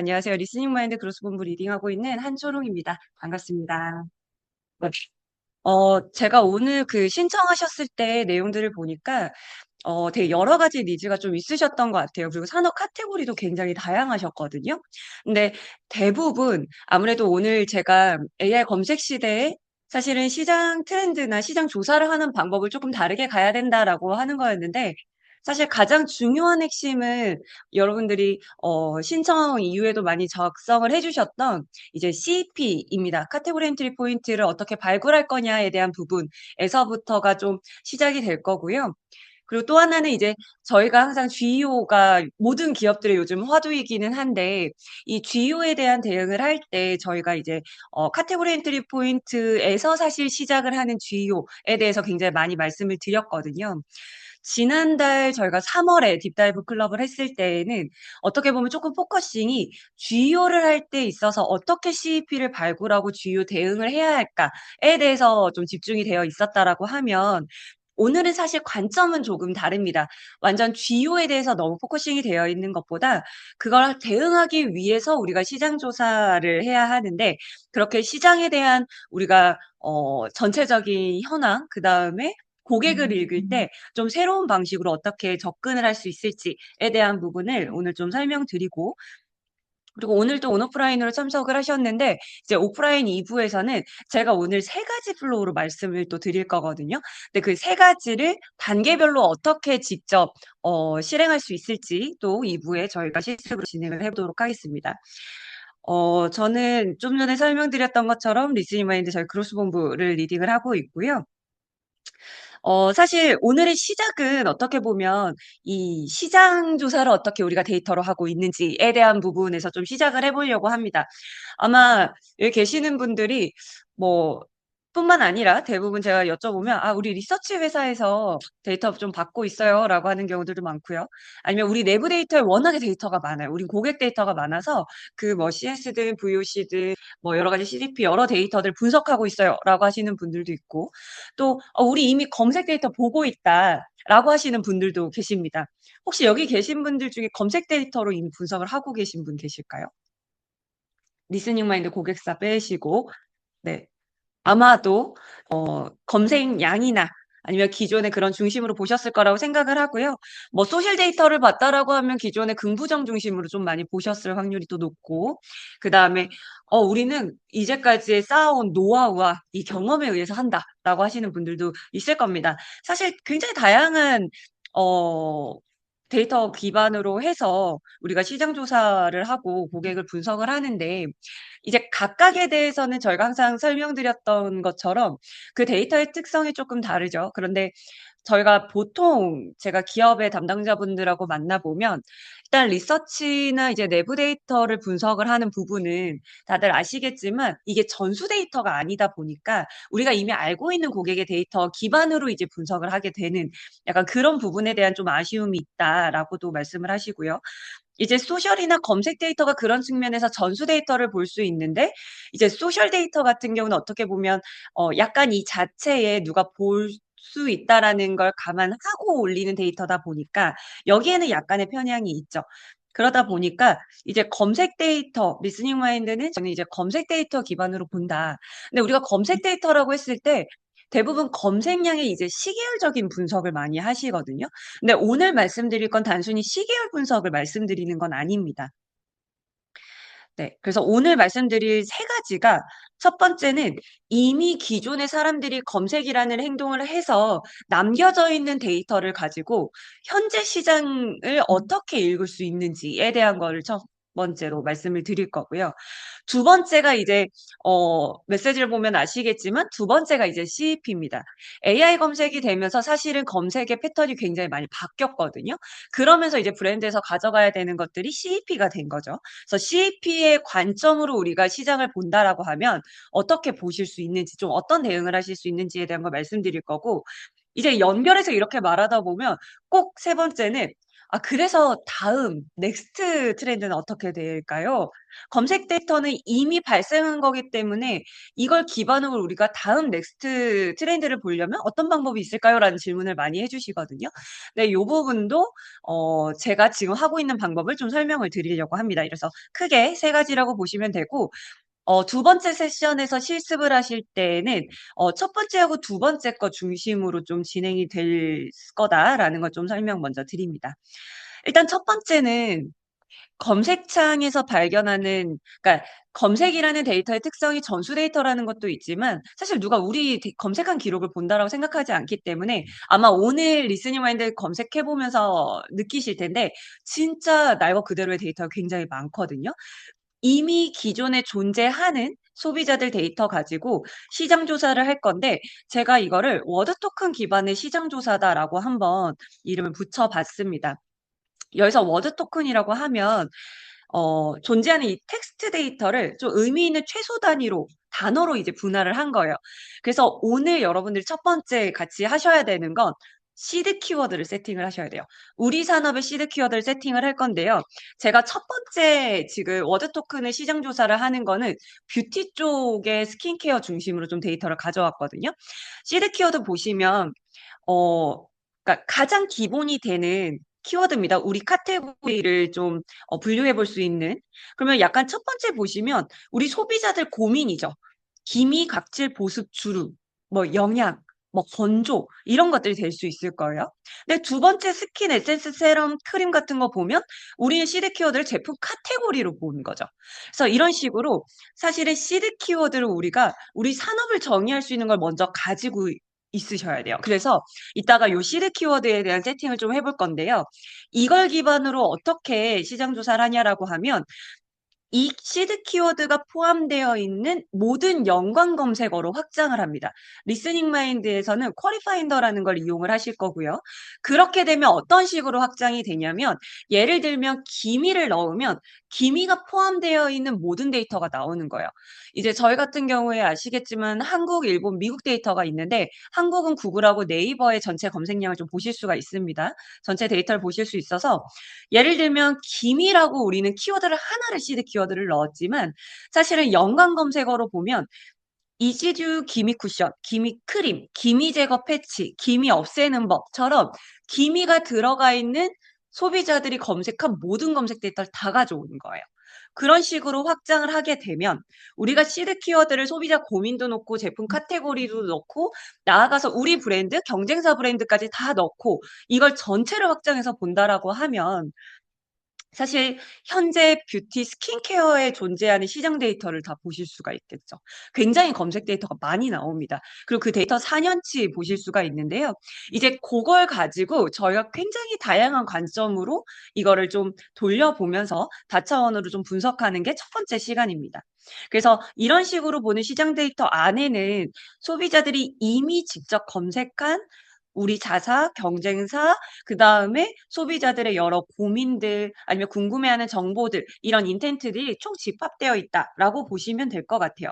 안녕하세요. 리스닝 마인드 크로스본부 리딩하고 있는 한초롱입니다. 반갑습니다. 네. 제가 오늘 그 신청하셨을 때 내용들을 보니까 되게 여러 가지 니즈가 좀 있으셨던 것 같아요. 그리고 산업 카테고리도 굉장히 다양하셨거든요. 근데 대부분 아무래도 오늘 제가 AI 검색 시대에 사실은 시장 트렌드나 시장 조사를 하는 방법을 조금 다르게 가야 된다라고 하는 거였는데, 사실 가장 중요한 핵심은 여러분들이 신청 이후에도 많이 작성을 해주셨던 이제 CP입니다. 카테고리 엔트리 포인트를 어떻게 발굴할 거냐에 대한 부분에서부터가 좀 시작이 될 거고요. 그리고 또 하나는 이제 저희가 항상 GEO가 모든 기업들의 요즘 화두이기는 한데, 이 GEO에 대한 대응을 할 때 저희가 이제 카테고리 엔트리 포인트에서 사실 시작을 하는 GEO에 대해서 굉장히 많이 말씀을 드렸거든요. 지난달 저희가 3월에 딥다이브 클럽을 했을 때에는 어떻게 보면 조금 포커싱이 GEO를 할 때 있어서 어떻게 CEP를 발굴하고 GEO 대응을 해야 할까에 대해서 좀 집중이 되어 있었다라고 하면, 오늘은 사실 관점은 조금 다릅니다. 완전 GEO에 대해서 너무 포커싱이 되어 있는 것보다 그걸 대응하기 위해서 우리가 시장 조사를 해야 하는데, 그렇게 시장에 대한 우리가 전체적인 현황, 그다음에 고객을 읽을 때 좀 새로운 방식으로 어떻게 접근을 할 수 있을지에 대한 부분을 오늘 좀 설명드리고, 그리고 오늘도 온오프라인으로 참석을 하셨는데 이제 오프라인 2부에서는 제가 오늘 세 가지 플로우로 말씀을 또 드릴 거거든요. 근데 그 세 가지를 단계별로 어떻게 직접 실행할 수 있을지 또 2부에 저희가 실습으로 진행을 해 보도록 하겠습니다. 저는 좀 전에 설명드렸던 것처럼 리스닝 마인드 저희 크로스 본부를 리딩을 하고 있고요. 사실 오늘의 시작은 어떻게 보면 이 시장 조사를 어떻게 우리가 데이터로 하고 있는지에 대한 부분에서 좀 시작을 해 보려고 합니다. 아마 여기 계시는 분들이 뭐 뿐만 아니라 대부분 제가 여쭤보면 "아 우리 리서치 회사에서 데이터 좀 받고 있어요."라고 하는 경우들도 많고요. 아니면 "우리 내부 데이터에 워낙에 데이터가 많아요. 우린 고객 데이터가 많아서 그 뭐 CS든 VOC든 뭐 여러 가지 CDP 여러 데이터들 분석하고 있어요."라고 하시는 분들도 있고, 또 "우리 이미 검색 데이터 보고 있다."라고 하시는 분들도 계십니다. 혹시 여기 계신 분들 중에 검색 데이터로 이미 분석을 하고 계신 분 계실까요? 리스닝 마인드 고객사 빼시고. 네. 아마도 검색량이나 아니면 기존의 그런 중심으로 보셨을 거라고 생각을 하고요. 뭐 소셜 데이터를 봤다라고 하면 기존의 긍부정 중심으로 좀 많이 보셨을 확률이 또 높고, 그다음에 "우리는 이제까지 쌓아온 노하우와 이 경험에 의해서 한다."라고 하시는 분들도 있을 겁니다. 사실 굉장히 다양한 어 데이터 기반으로 해서 우리가 시장 조사를 하고 고객을 분석을 하는데, 이제 각각에 대해서는 저희가 항상 설명드렸던 것처럼 그 데이터의 특성이 조금 다르죠. 그런데 저희가 보통 제가 기업의 담당자분들하고 만나 보면 일단 리서치나 이제 내부 데이터를 분석을 하는 부분은 다들 아시겠지만 이게 전수 데이터가 아니다 보니까 우리가 이미 알고 있는 고객의 데이터 기반으로 이제 분석을 하게 되는, 약간 그런 부분에 대한 좀 아쉬움이 있다라고도 말씀을 하시고요. 이제 소셜이나 검색 데이터가 그런 측면에서 전수 데이터를 볼 수 있는데, 이제 소셜 데이터 같은 경우는 어떻게 보면 약간 이 자체에 누가 볼 수 있다라는 걸 감안하고 올리는 데이터다 보니까 여기에는 약간의 편향이 있죠. 그러다 보니까 이제 검색 데이터, 리스닝 마인드는 저는 이제 검색 데이터 기반으로 본다. 근데 우리가 검색 데이터라고 했을 때 대부분 검색량의 이제 시계열적인 분석을 많이 하시거든요. 근데 오늘 말씀드릴 건 단순히 시계열 분석을 말씀드리는 건 아닙니다. 네. 그래서 오늘 말씀드릴 세 가지가, 첫 번째는 이미 기존의 사람들이 검색이라는 행동을 해서 남겨져 있는 데이터를 가지고 현재 시장을 어떻게 읽을 수 있는지에 대한 거를 첫 번째로 말씀을 드릴 거고요. 두 번째가 이제 메시지를 보면 아시겠지만 두 번째가 이제 CEP입니다. AI 검색이 되면서 사실은 검색의 패턴이 굉장히 많이 바뀌었거든요. 그러면서 이제 브랜드에서 가져가야 되는 것들이 CEP가 된 거죠. 그래서 CEP의 관점으로 우리가 시장을 본다라고 하면 어떻게 보실 수 있는지, 좀 어떤 대응을 하실 수 있는지에 대한 걸 말씀드릴 거고, 이제 연결해서 이렇게 말하다 보면 꼭 세 번째는 그래서 다음 넥스트 트렌드는 어떻게 될까요? 검색 데이터는 이미 발생한 거기 때문에 이걸 기반으로 우리가 다음 넥스트 트렌드를 보려면 어떤 방법이 있을까요?"라는 질문을 많이 해 주시거든요. 네, 요 부분도 제가 지금 하고 있는 방법을 좀 설명을 드리려고 합니다. 그래서 크게 세 가지라고 보시면 되고, 두 번째 세션에서 실습을 하실 때는 첫 번째하고 두 번째 거 중심으로 좀 진행이 될 거다라는 걸 좀 설명 먼저 드립니다. 일단 첫 번째는 검색창에서 발견하는, 그러니까 검색이라는 데이터의 특성이 전수 데이터라는 것도 있지만 사실 누가 우리 검색한 기록을 본다라고 생각하지 않기 때문에 아마 오늘 리스닝 마인드 검색해 보면서 느끼실 텐데 진짜 날 것 그대로의 데이터가 굉장히 많거든요. 이미 기존에 존재하는 소비자들 데이터 가지고 시장 조사를 할 건데, 제가 이거를 워드 토큰 기반의 시장 조사다라고 한번 이름을 붙여 봤습니다. 여기서 워드 토큰이라고 하면 존재하는 이 텍스트 데이터를 좀 의미 있는 최소 단위로 단어로 이제 분할을 한 거예요. 그래서 오늘 여러분들이 첫 번째 같이 하셔야 되는 건 시드 키워드를 세팅을 하셔야 돼요. 우리 산업의 시드 키워드를 세팅을 할 건데요. 제가 첫 번째 지금 워드 토큰의 시장 조사를 하는 거는 뷰티 쪽의 스킨케어 중심으로 좀 데이터를 가져왔거든요. 시드 키워드 보시면 어 그러니까 가장 기본이 되는 키워드입니다. 우리 카테고리를 좀 분류해 볼 수 있는. 그러면 약간 첫 번째 보시면 우리 소비자들 고민이죠. 기미, 각질, 보습, 주름, 뭐 영양, 뭐 건조 이런 것들이 될 수 있을 거예요. 근데 두 번째 스킨, 에센스, 세럼, 크림 같은 거 보면 우리는 시드 키워드를 제품 카테고리로 보는 거죠. 그래서 이런 식으로 사실은 시드 키워드를 우리가 우리 산업을 정의할 수 있는 걸 먼저 가지고 있으셔야 돼요. 그래서 이따가 요 시드 키워드에 대한 세팅을 좀 해볼 건데요. 이걸 기반으로 어떻게 시장 조사를 하냐라고 하면 이 시드 키워드가 포함되어 있는 모든 연관 검색어로 확장을 합니다. 리스닝 마인드에서는 쿼리 파인더라는 걸 이용을 하실 거고요. 그렇게 되면 어떤 식으로 확장이 되냐면 예를 들면 기미를 넣으면 기미가 포함되어 있는 모든 데이터가 나오는 거예요. 이제 저희 같은 경우에 아시겠지만 한국, 일본, 미국 데이터가 있는데 한국은 구글하고 네이버의 전체 검색량을 좀 보실 수가 있습니다. 전체 데이터를 보실 수 있어서 예를 들면 기미라고 우리는 키워드를 하나를 시드 키워드를 넣었지만 사실은 연관 검색어로 보면 이지듀 기미 쿠션, 기미 크림, 기미 제거 패치, 기미 없애는 법처럼 기미가 들어가 있는 소비자들이 검색한 모든 검색 데이터를 다 가져오는 거예요. 그런 식으로 확장을 하게 되면 우리가 시드 키워드를 소비자 고민도 넣고 제품 카테고리도 넣고 나아가서 우리 브랜드, 경쟁사 브랜드까지 다 넣고 이걸 전체를 확장해서 본다라고 하면 사실 현재 뷰티 스킨케어에 존재하는 시장 데이터를 다 보실 수가 있겠죠. 굉장히 검색 데이터가 많이 나옵니다. 그리고 그 데이터 4년치 보실 수가 있는데요. 이제 고걸 가지고 저희가 굉장히 다양한 관점으로 이거를 좀 돌려보면서 다차원으로 좀 분석하는 게 첫 번째 시간입니다. 그래서 이런 식으로 보는 시장 데이터 안에는 소비자들이 이미 직접 검색한 우리 자사, 경쟁사, 그다음에 소비자들의 여러 고민들 아니면 궁금해하는 정보들 이런 인텐트들이 총 집합되어 있다라고 보시면 될 것 같아요.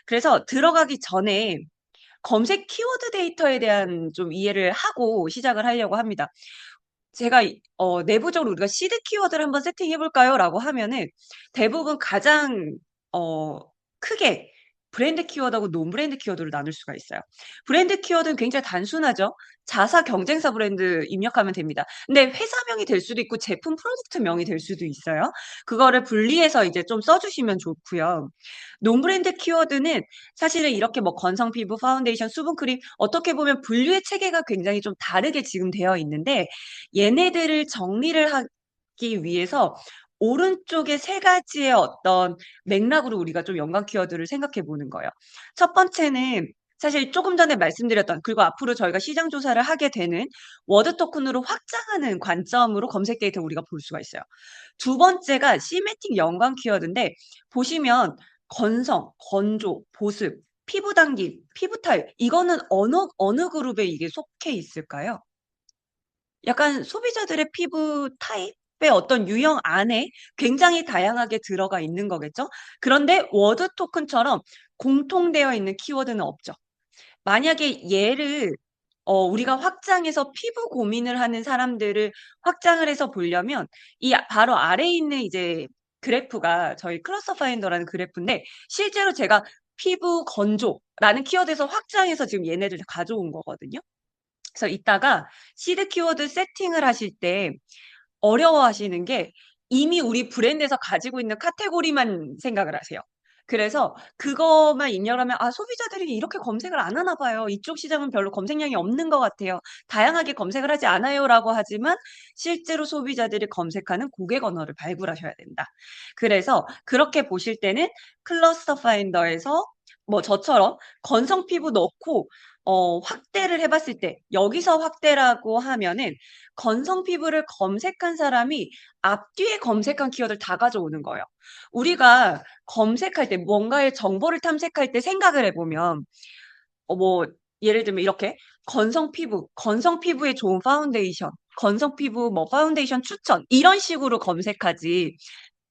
그래서 들어가기 전에 검색 키워드 데이터에 대한 좀 이해를 하고 시작을 하려고 합니다. 제가 내부적으로 우리가 시드 키워드를 한번 세팅해 볼까요?"라고 하면은 대부분 가장 어 크게 브랜드 키워드하고 논브랜드 키워드로 나눌 수가 있어요. 브랜드 키워드는 굉장히 단순하죠. 자사 경쟁사 브랜드 입력하면 됩니다. 근데 회사명이 될 수도 있고 제품 프로덕트명이 될 수도 있어요. 그거를 분리해서 이제 좀 써 주시면 좋고요. 논브랜드 키워드는 사실은 이렇게 뭐 건성 피부, 파운데이션, 수분크림 어떻게 보면 분류의 체계가 굉장히 좀 다르게 지금 되어 있는데 얘네들을 정리를 하기 위해서 오른쪽에 세 가지의 어떤 맥락으로 우리가 좀 연관 키워드를 생각해 보는 거예요. 첫 번째는 사실 조금 전에 말씀드렸던, 그리고 앞으로 저희가 시장 조사를 하게 되는 워드 토큰으로 확장하는 관점으로 검색 데이터 우리가 볼 수가 있어요. 두 번째가 시메틱 연관 키워드인데 보시면 건성, 건조, 보습, 피부 당김, 피부 타입 이거는 어느 그룹에 이게 속해 있을까요? 약간 소비자들의 피부 타입의 어떤 유형 안에 굉장히 다양하게 들어가 있는 거겠죠? 그런데 워드 토큰처럼 공통되어 있는 키워드는 없죠. 만약에 얘를 우리가 확장해서 피부 고민을 하는 사람들을 확장을 해서 보려면 바로 아래에 있는 이제 그래프가 저희 클러스터 파인더라는 그래프인데, 실제로 제가 피부 건조라는 키워드에서 확장해서 지금 얘네들 가져온 거거든요. 그래서 이따가 시드 키워드 세팅을 하실 때 어려워하시는 게, 이미 우리 브랜드에서 가지고 있는 카테고리만 생각을 하세요. 그래서 그것만 입력하면 '아, 소비자들이 이렇게 검색을 안 하나 봐요. 이쪽 시장은 별로 검색량이 없는 것 같아요. 다양하게 검색을 하지 않아요.'라고 하지만, 실제로 소비자들이 검색하는 고객 언어를 발굴하셔야 된다. 그래서 그렇게 보실 때는 클러스터 파인더에서 뭐 저처럼 건성 피부 넣고 확대를 해 봤을 때, 여기서 확대라고 하면은 건성 피부를 검색한 사람이 앞뒤에 검색한 키워드를 다 가져오는 거예요. 우리가 검색할 때, 뭔가의 정보를 탐색할 때 생각을 해 보면, 뭐 예를 들면 이렇게 건성 피부, 건성 피부에 좋은 파운데이션, 건성 피부 뭐 파운데이션 추천, 이런 식으로 검색하지,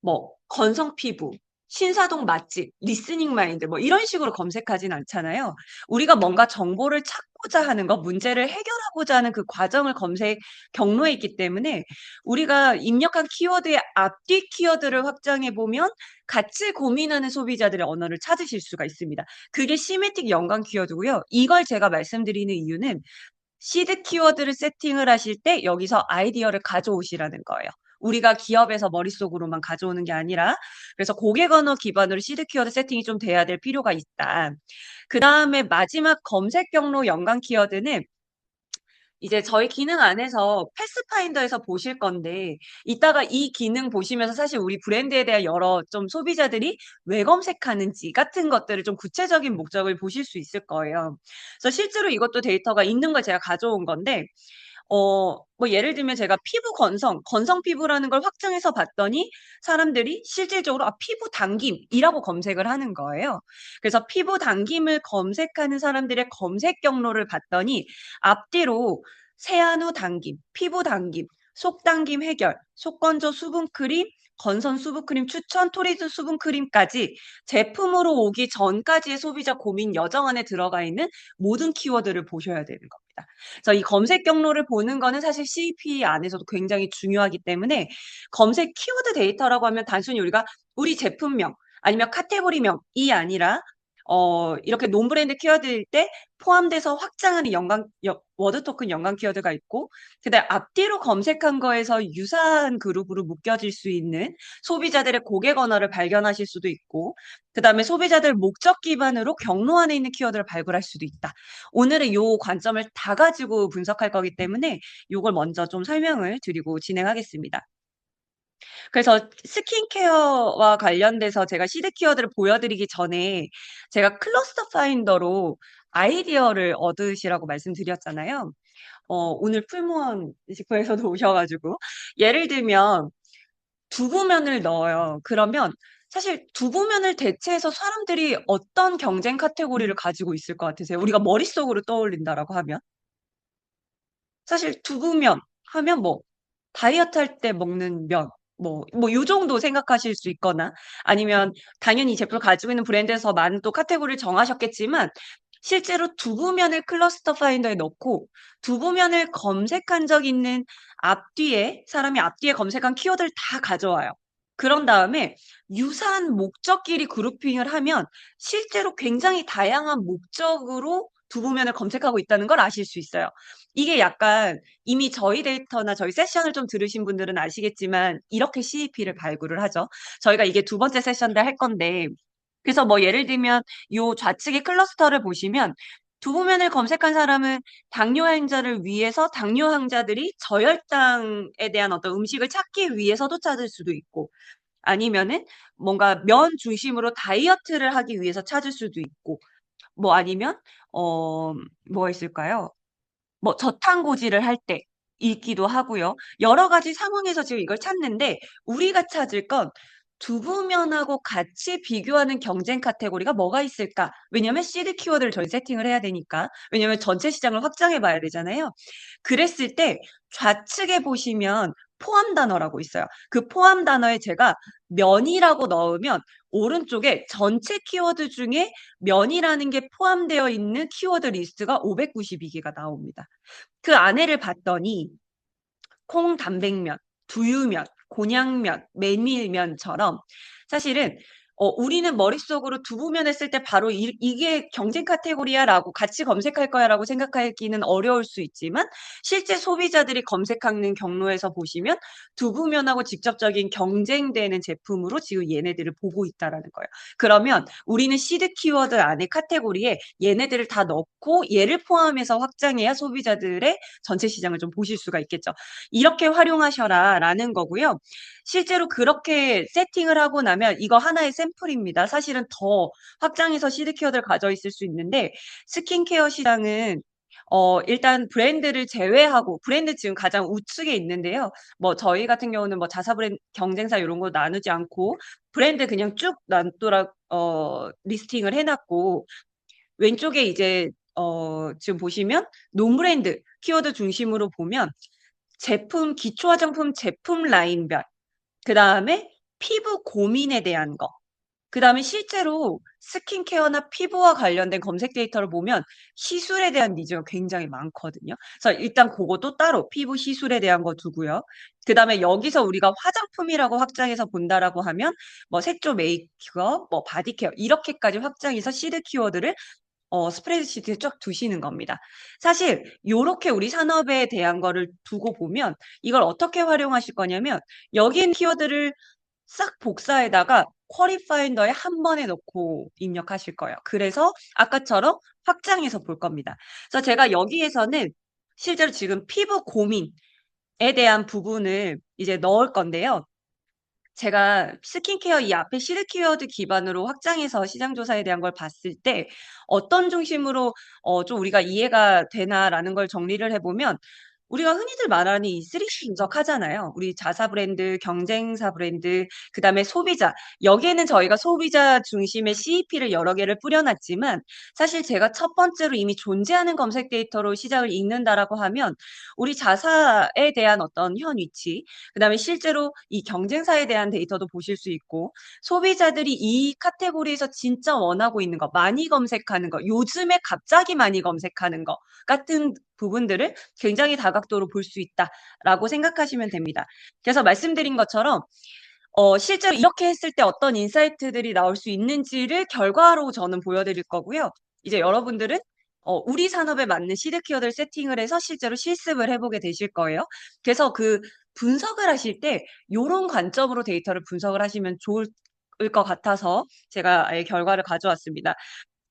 뭐 건성 피부, 신사동 맛집, 리스닝 마인드 뭐 이런 식으로 검색하진 않잖아요. 우리가 뭔가 정보를 찾고자 하는 거, 문제를 해결하고자 하는 그 과정을 검색 경로에 있기 때문에, 우리가 입력한 키워드의 앞뒤 키워드를 확장해 보면 같이 고민하는 소비자들의 언어를 찾으실 수가 있습니다. 그게 시메틱 연관 키워드고요. 이걸 제가 말씀드리는 이유는, 시드 키워드를 세팅을 하실 때 여기서 아이디어를 가져오시라는 거예요. 우리가 기업에서 머릿속으로만 가져오는 게 아니라, 그래서 고객 언어 기반으로 시드 키워드 세팅이 좀 돼야 될 필요가 있다. 그다음에 마지막 검색 경로 연관 키워드는 이제 저희 기능 안에서 패스파인더에서 보실 건데, 이따가 이 기능 보시면서 사실 우리 브랜드에 대한 여러 좀 소비자들이 왜 검색하는지 같은 것들을 좀 구체적인 목적을 보실 수 있을 거예요. 그래서 실제로 이것도 데이터가 있는 걸 제가 가져온 건데, 뭐 예를 들면 제가 피부 건성 피부라는 걸 확정해서 봤더니, 사람들이 실질적으로 피부 당김이라고 검색을 하는 거예요. 그래서 피부 당김을 검색하는 사람들의 검색 경로를 봤더니, 앞뒤로 세안 후 당김, 피부 당김, 속 당김 해결, 속 건조 수분 크림, 건선 수분 크림 추천, 토리드 수분 크림까지 제품으로 오기 전까지의 소비자 고민 여정 안에 들어가 있는 모든 키워드를 보셔야 되는 겁니다. 그래서 이 검색 경로를 보는 거는 사실 CP 안에서도 굉장히 중요하기 때문에, 검색 키워드 데이터라고 하면 단순히 우리가 우리 제품명 아니면 카테고리명이 아니라, 이렇게 논브랜드 키워드일 때 포함돼서 확장하는 워드 토큰 연관 키워드가 있고, 그다음에 앞뒤로 검색한 거에서 유사한 그룹으로 묶여질 수 있는 소비자들의 고객 언어를 발견하실 수도 있고, 그다음에 소비자들 목적 기반으로 경로 안에 있는 키워드를 발굴할 수도 있다. 오늘은 요 관점을 다 가지고 분석할 거기 때문에 요걸 먼저 좀 설명을 드리고 진행하겠습니다. 그래서 스킨케어와 관련돼서 제가 시드 키워드를 보여드리기 전에, 제가 클러스터 파인더로 아이디어를 얻으시라고 말씀드렸잖아요. 오늘 풀무원 직후에서도 오셔가지고, 예를 들면 두부면을 넣어요. 그러면 사실 두부면을 대체해서 사람들이 어떤 경쟁 카테고리를 가지고 있을 것 같으세요? 우리가 머릿속으로 떠올린다라고 하면. 사실 두부면 하면 뭐 다이어트 할 때 먹는 면, 뭐 요 정도 생각하실 수 있거나, 아니면 당연히 이 제품을 가지고 있는 브랜드에서 많은 또 카테고리를 정하셨겠지만, 실제로 두부면을 클러스터 파인더에 넣고 두부면을 검색한 적 있는 사람이 앞뒤에 검색한 키워드를 다 가져와요. 그런 다음에 유사한 목적끼리 그룹핑을 하면 실제로 굉장히 다양한 목적으로 두부면을 검색하고 있다는 걸 아실 수 있어요. 이게 약간, 이미 저희 데이터나 저희 세션을 좀 들으신 분들은 아시겠지만, 이렇게 CEP를 발굴을 하죠. 저희가 이게 두 번째 세션 때 할 건데, 그래서 뭐 예를 들면 요 좌측의 클러스터를 보시면, 두부면을 검색한 사람은 당뇨 환자를 위해서 당뇨 환자들이 저혈당에 대한 어떤 음식을 찾기 위해서도 찾을 수도 있고, 아니면은 뭔가 면 중심으로 다이어트를 하기 위해서 찾을 수도 있고, 뭐 아니면 뭐가 있을까요? 뭐 저탄고지를 할 때 있기도 하고요. 여러 가지 상황에서 지금 이걸 찾는데, 우리가 찾을 건 두부면하고 같이 비교하는 경쟁 카테고리가 뭐가 있을까? 왜냐면 시드 키워드를 저희 세팅을 해야 되니까. 왜냐면 전체 시장을 확장해 봐야 되잖아요. 그랬을 때 좌측에 보시면 포함 단어라고 있어요. 그 포함 단어에 제가 면이라고 넣으면 오른쪽에 전체 키워드 중에 면이라는 게 포함되어 있는 키워드 리스트가 592개가 나옵니다. 그 안에를 봤더니 콩 단백면, 두유면, 곤약면, 메밀면처럼 사실은 우리는 머릿속으로 두부면 했을 때 바로 이게 경쟁 카테고리야라고 같이 검색할 거야라고 생각하기는 어려울 수 있지만 실제 소비자들이 검색하는 경로에서 보시면 두부면하고 직접적인 경쟁되는 제품으로 지금 얘네들을 보고 있다라는 거예요. 그러면 우리는 시드 키워드 안에 카테고리에 얘네들을 다 넣고 얘를 포함해서 확장해야 소비자들의 전체 시장을 좀 보실 수가 있겠죠. 이렇게 활용하셔라라는 거고요. 실제로 그렇게 세팅을 하고 나면 이거 하나의 샘플입니다. 사실은 더 확장해서 시드 키워드를 가져 있을 수 있는데 스킨케어 시장은 일단 브랜드를 제외하고 브랜드 지금 가장 우측에 있는데요. 뭐 저희 같은 경우는 뭐 자사 브랜드 경쟁사 이런 거 나누지 않고 브랜드 그냥 쭉 놔두라 리스팅을 해놨고 왼쪽에 이제 지금 보시면 논브랜드 키워드 중심으로 보면 제품, 기초 화장품 제품 라인별, 그다음에 피부 고민에 대한 거, 그다음에 실제로 스킨케어나 피부와 관련된 검색 데이터를 보면 시술에 대한 니즈가 굉장히 많거든요. 그래서 일단 그것도 따로 피부 시술에 대한 거 두고요. 그다음에 여기서 우리가 화장품이라고 확장해서 본다라고 하면 뭐 색조 메이크업, 뭐 바디케어 이렇게까지 확장해서 시드 키워드를 스프레드시트에 쫙 두시는 겁니다. 사실 요렇게 우리 산업에 대한 거를 두고 보면 이걸 어떻게 활용하실 거냐면 여기 있는 키워드를 싹 복사해다가 쿼리 파인더에 한 번에 넣고 입력하실 거예요. 그래서 아까처럼 확장해서 볼 겁니다. 그래서 제가 여기에서는 실제로 지금 피부 고민에 대한 부분을 이제 넣을 건데요. 제가 스킨케어 이 앞에 시드 키워드 기반으로 확장해서 시장 조사에 대한 걸 봤을 때 어떤 중심으로 좀 우리가 이해가 되나라는 걸 정리를 해보면 우리가 흔히들 말하는 이 3C 분석하잖아요. 우리 자사 브랜드, 경쟁사 브랜드, 그다음에 소비자. 여기에는 저희가 소비자 중심의 CEP를 여러 개를 뿌려놨지만 사실 제가 첫 번째로 이미 존재하는 검색 데이터로 시장을 읽는다라고 하면 우리 자사에 대한 어떤 현 위치, 그다음에 실제로 이 경쟁사에 대한 데이터도 보실 수 있고 소비자들이 이 카테고리에서 진짜 원하고 있는 거, 많이 검색하는 거, 요즘에 갑자기 많이 검색하는 거 같은 부분들을 굉장히 다각도로 볼 수 있다라고 생각하시면 됩니다. 그래서 말씀드린 것처럼 실제로 이렇게 했을 때 어떤 인사이트들이 나올 수 있는지를 결과로 저는 보여드릴 거고요. 이제 여러분들은 우리 산업에 맞는 시드 키워드를 세팅을 해서 실제로 실습을 해보게 되실 거예요. 그래서 그 분석을 하실 때 요런 관점으로 데이터를 분석을 하시면 좋을 것 같아서 제가 아예 결과를 가져왔습니다.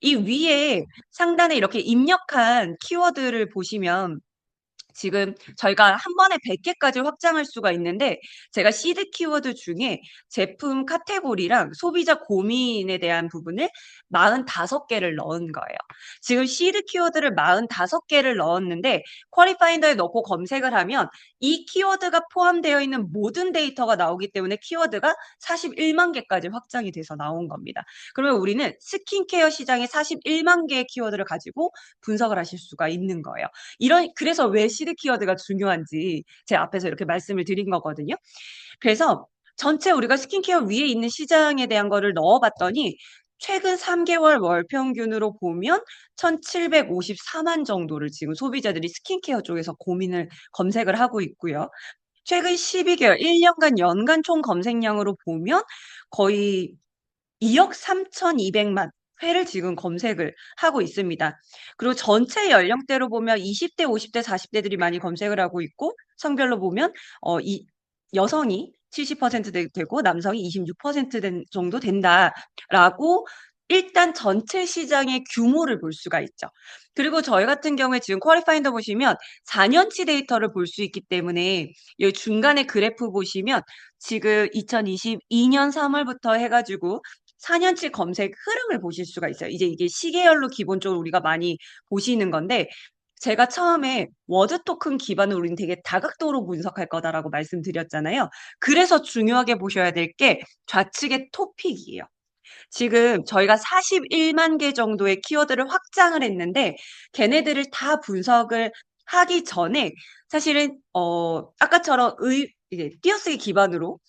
이 위에 상단에 이렇게 입력한 키워드를 보시면 지금 저희가 한 번에 100개까지 확장할 수가 있는데 제가 시드 키워드 중에 제품 카테고리랑 소비자 고민에 대한 부분을 45개를 넣은 거예요. 지금 시드 키워드를 45개를 넣었는데 쿼리 파인더에 넣고 검색을 하면 이 키워드가 포함되어 있는 모든 데이터가 나오기 때문에 키워드가 41만 개까지 확장이 돼서 나온 겁니다. 그러면 우리는 스킨케어 시장에 41만 개의 키워드를 가지고 분석을 하실 수가 있는 거예요. 그래서 왜 시드 키워드가 중요한지 제 앞에서 이렇게 말씀을 드린 거거든요. 그래서 전체 우리가 스킨케어 위에 있는 시장에 대한 거를 넣어봤더니 최근 3개월 월 평균으로 보면 1,754만 정도를 지금 소비자들이 스킨케어 쪽에서 검색을 하고 있고요. 최근 12개월, 1년간 연간 총 검색량으로 보면 거의 2억 3,200만 회를 지금 검색을 하고 있습니다. 그리고 전체 연령대로 보면 20대, 50대, 40대들이 많이 검색을 하고 있고 성별로 보면 여성이 70% 되고 남성이 26% 정도 된다라고 일단 전체 시장의 규모를 볼 수가 있죠. 그리고 저희 같은 경우에 지금 쿼리파인더 보시면 4년치 데이터를 볼 수 있기 때문에 여기 중간에 그래프 보시면 지금 2022년 3월부터 해가지고 4년치 검색 흐름을 보실 수가 있어요. 이제 이게 시계열로 기본적으로 우리가 많이 보시는 건데 제가 처음에 워드 토큰 기반으로 우리는 되게 다각도로 분석할 거다라고 말씀드렸잖아요. 그래서 중요하게 보셔야 될 게 좌측의 토픽이에요. 지금 저희가 41만 개 정도의 키워드를 확장을 했는데 걔네들을 다 분석을 하기 전에 사실은 아까처럼 이제 띄어쓰기 기반으로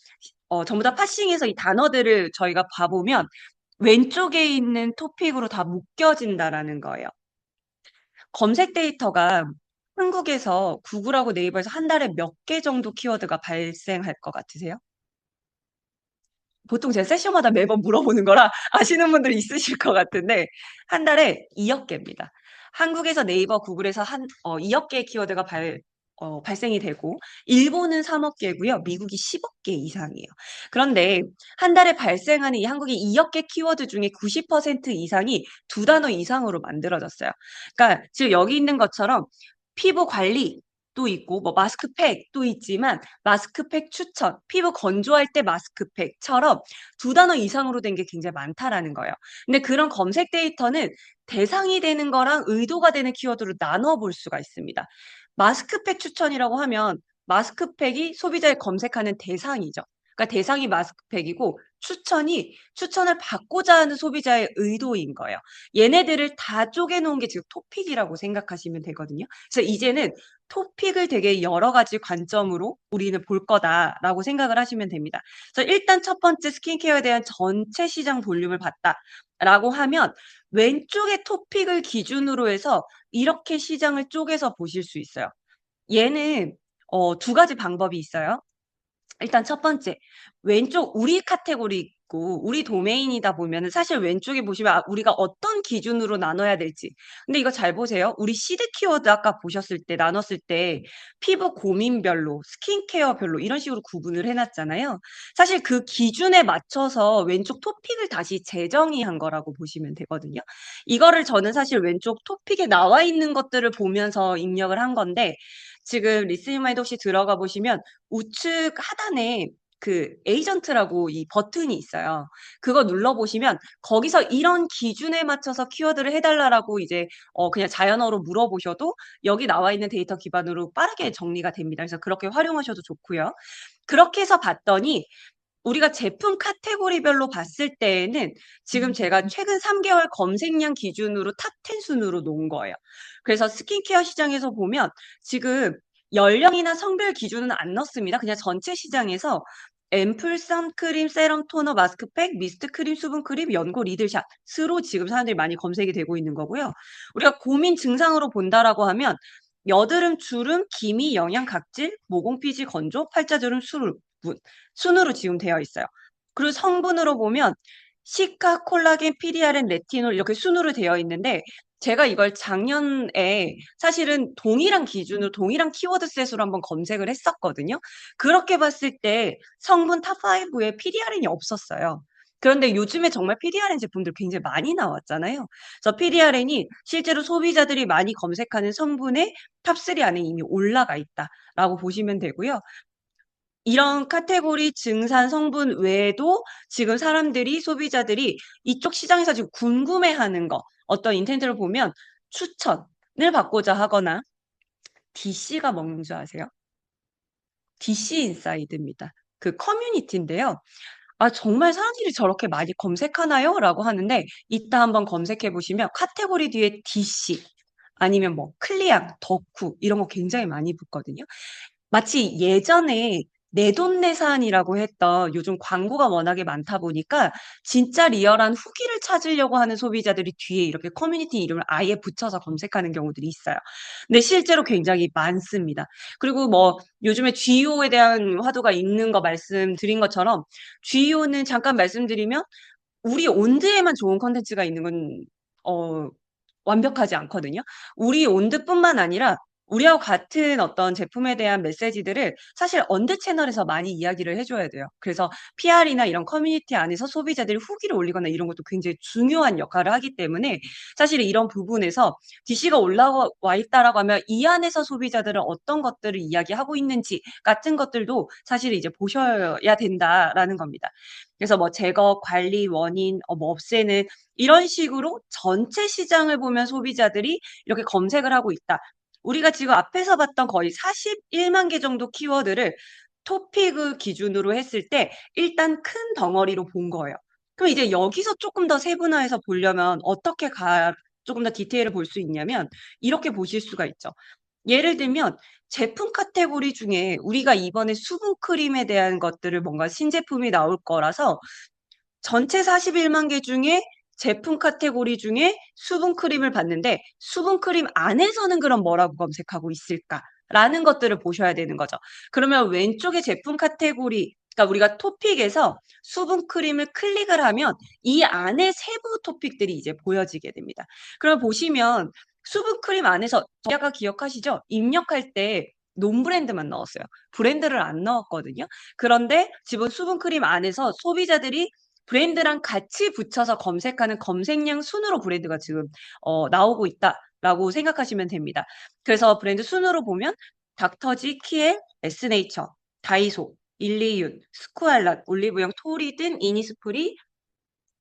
전부 다 파싱해서 이 단어들을 저희가 봐보면 왼쪽에 있는 토픽으로 다 묶여진다라는 거예요. 검색 데이터가 한국에서 구글하고 네이버에서 한 달에 몇 개 정도 키워드가 발생할 것 같으세요? 보통 제가 세션마다 매번 물어보는 거라 아시는 분들이 있으실 것 같은데 한 달에 2억 개입니다. 한국에서 네이버, 구글에서 2억 개의 키워드가 발생이 되고 일본은 3억 개고요. 미국이 10억 개 이상이에요. 그런데 한 달에 발생하는 이 한국의 2억 개 키워드 중에 90% 이상이 두 단어 이상으로 만들어졌어요. 그러니까 지금 여기 있는 것처럼 피부 관리 또 있고 뭐 마스크팩도 있지만 마스크팩 추천, 피부 건조할 때 마스크팩처럼 두 단어 이상으로 된 게 굉장히 많다라는 거예요. 근데 그런 검색 데이터는 대상이 되는 거랑 의도가 되는 키워드로 나눠 볼 수가 있습니다. 마스크팩 추천이라고 하면 마스크팩이 소비자의 검색하는 대상이죠. 그러니까 대상이 마스크팩이고 추천을 받고자 하는 소비자의 의도인 거예요. 얘네들을 다 쪼개놓은 게 지금 토픽이라고 생각하시면 되거든요. 그래서 이제는 토픽을 되게 여러 가지 관점으로 우리는 볼 거다라고 생각을 하시면 됩니다. 그래서 일단 첫 번째 스킨케어에 대한 전체 시장 볼륨을 봤다라고 하면 왼쪽의 토픽을 기준으로 해서 이렇게 시장을 쪼개서 보실 수 있어요. 얘는 두 가지 방법이 있어요. 일단 첫 번째, 왼쪽 우리 카테고리 있고 우리 도메인이다 보면은 사실 왼쪽에 보시면 우리가 어떤 기준으로 나눠야 될지. 근데 이거 잘 보세요. 우리 시드 키워드 아까 보셨을 때 나눴을 때 피부 고민별로, 스킨케어별로 이런 식으로 구분을 해놨잖아요. 사실 그 기준에 맞춰서 왼쪽 토픽을 다시 재정의한 거라고 보시면 되거든요. 이거를 저는 사실 왼쪽 토픽에 나와 있는 것들을 보면서 입력을 한 건데 지금 리스닝 마인드 혹시 들어가 보시면 우측 하단에 그 에이전트라고 이 버튼이 있어요. 그거 눌러보시면 거기서 이런 기준에 맞춰서 키워드를 해달라고 이제 그냥 자연어로 물어보셔도 여기 나와 있는 데이터 기반으로 빠르게 정리가 됩니다. 그래서 그렇게 활용하셔도 좋고요. 그렇게 해서 봤더니 우리가 제품 카테고리별로 봤을 때에는 지금 제가 최근 3개월 검색량 기준으로 탑 10 순으로 놓은 거예요. 그래서 스킨케어 시장에서 보면 지금 연령이나 성별 기준은 안 넣습니다. 그냥 전체 시장에서 앰플, 선크림, 세럼, 토너, 마스크팩, 미스트 크림, 수분 크림, 연고, 리들샷으로 지금 사람들이 많이 검색이 되고 있는 거고요. 우리가 고민 증상으로 본다라고 하면 여드름, 주름, 기미, 영양, 각질, 모공 피지, 건조, 팔자주름, 수분 순으로 지금 되어 있어요. 그리고 성분으로 보면 시카, 콜라겐, PDRN, 레티놀 이렇게 순으로 되어 있는데 제가 이걸 작년에 사실은 동일한 기준으로 동일한 키워드 셋으로 한번 검색을 했었거든요. 그렇게 봤을 때 성분 탑5에 PDRN이 없었어요. 그런데 요즘에 정말 PDRN 제품들 굉장히 많이 나왔잖아요. 그래서 PDRN이 실제로 소비자들이 많이 검색하는 성분의 탑3 안에 이미 올라가 있다라고 보시면 되고요. 이런 카테고리 증산 성분 외에도 지금 사람들이 소비자들이 이쪽 시장에서 지금 궁금해하는 거 어떤 인텐트를 보면 추천을 받고자 하거나 DC가 뭔지 아세요? DC 인사이드입니다. 그 커뮤니티인데요. "아 정말 사람들이 저렇게 많이 검색하나요?" 라고 하는데 이따 한번 검색해 보시면 카테고리 뒤에 DC 아니면 뭐 클리앙, 덕후 이런 거 굉장히 많이 붙거든요. 마치 예전에 내돈내산이라고 했던 요즘 광고가 워낙에 많다 보니까 진짜 리얼한 후기를 찾으려고 하는 소비자들이 뒤에 이렇게 커뮤니티 이름을 아예 붙여서 검색하는 경우들이 있어요. 근데 실제로 굉장히 많습니다. 그리고 뭐 요즘에 GEO에 대한 화두가 있는 거 말씀드린 것처럼 GEO는 잠깐 말씀드리면 우리 온드에만 좋은 콘텐츠가 있는 건 어 완벽하지 않거든요. 우리 온드뿐만 아니라 우리하고 같은 어떤 제품에 대한 메시지들을 사실 언드 채널에서 많이 이야기를 해 줘야 돼요. 그래서 PR이나 이런 커뮤니티 안에서 소비자들이 후기를 올리거나 이런 것도 굉장히 중요한 역할을 하기 때문에 사실 이런 부분에서 DC가 올라와 있다라고 하면 이 안에서 소비자들은 어떤 것들을 이야기하고 있는지 같은 것들도 사실 이제 보셔야 된다라는 겁니다. 그래서 뭐 제거, 관리, 원인, 뭐 없애는 이런 식으로 전체 시장을 보면 소비자들이 이렇게 검색을 하고 있다. 우리가 지금 앞에서 봤던 거의 41만 개 정도 키워드를 토픽을 기준으로 했을 때 일단 큰 덩어리로 본 거예요. 그럼 이제 여기서 조금 더 세분화해서 보려면 어떻게 조금 더 디테일을 볼 수 있냐면 이렇게 보실 수가 있죠. 예를 들면 제품 카테고리 중에 우리가 이번에 수분 크림에 대한 것들을 뭔가 신제품이 나올 거라서 전체 41만 개 중에 제품 카테고리 중에 수분 크림을 봤는데 수분 크림 안에서는 그럼 뭐라고 검색하고 있을까라는 것들을 보셔야 되는 거죠. 그러면 왼쪽에 제품 카테고리, 그러니까 우리가 토픽에서 수분 크림을 클릭을 하면 이 안에 세부 토픽들이 이제 보여지게 됩니다. 그럼 보시면 수분 크림 안에서 아까 기억하시죠? 입력할 때 논브랜드만 넣었어요. 브랜드를 안 넣었거든요. 그런데 지금 수분 크림 안에서 소비자들이 브랜드랑 같이 붙여서 검색하는 검색량 순으로 브랜드가 지금 나오고 있다라고 생각하시면 됩니다. 그래서 브랜드 순으로 보면 닥터지, 키엘, 에스네이처, 다이소, 일리윤, 스쿠알랏, 올리브영, 토리든, 이니스프리,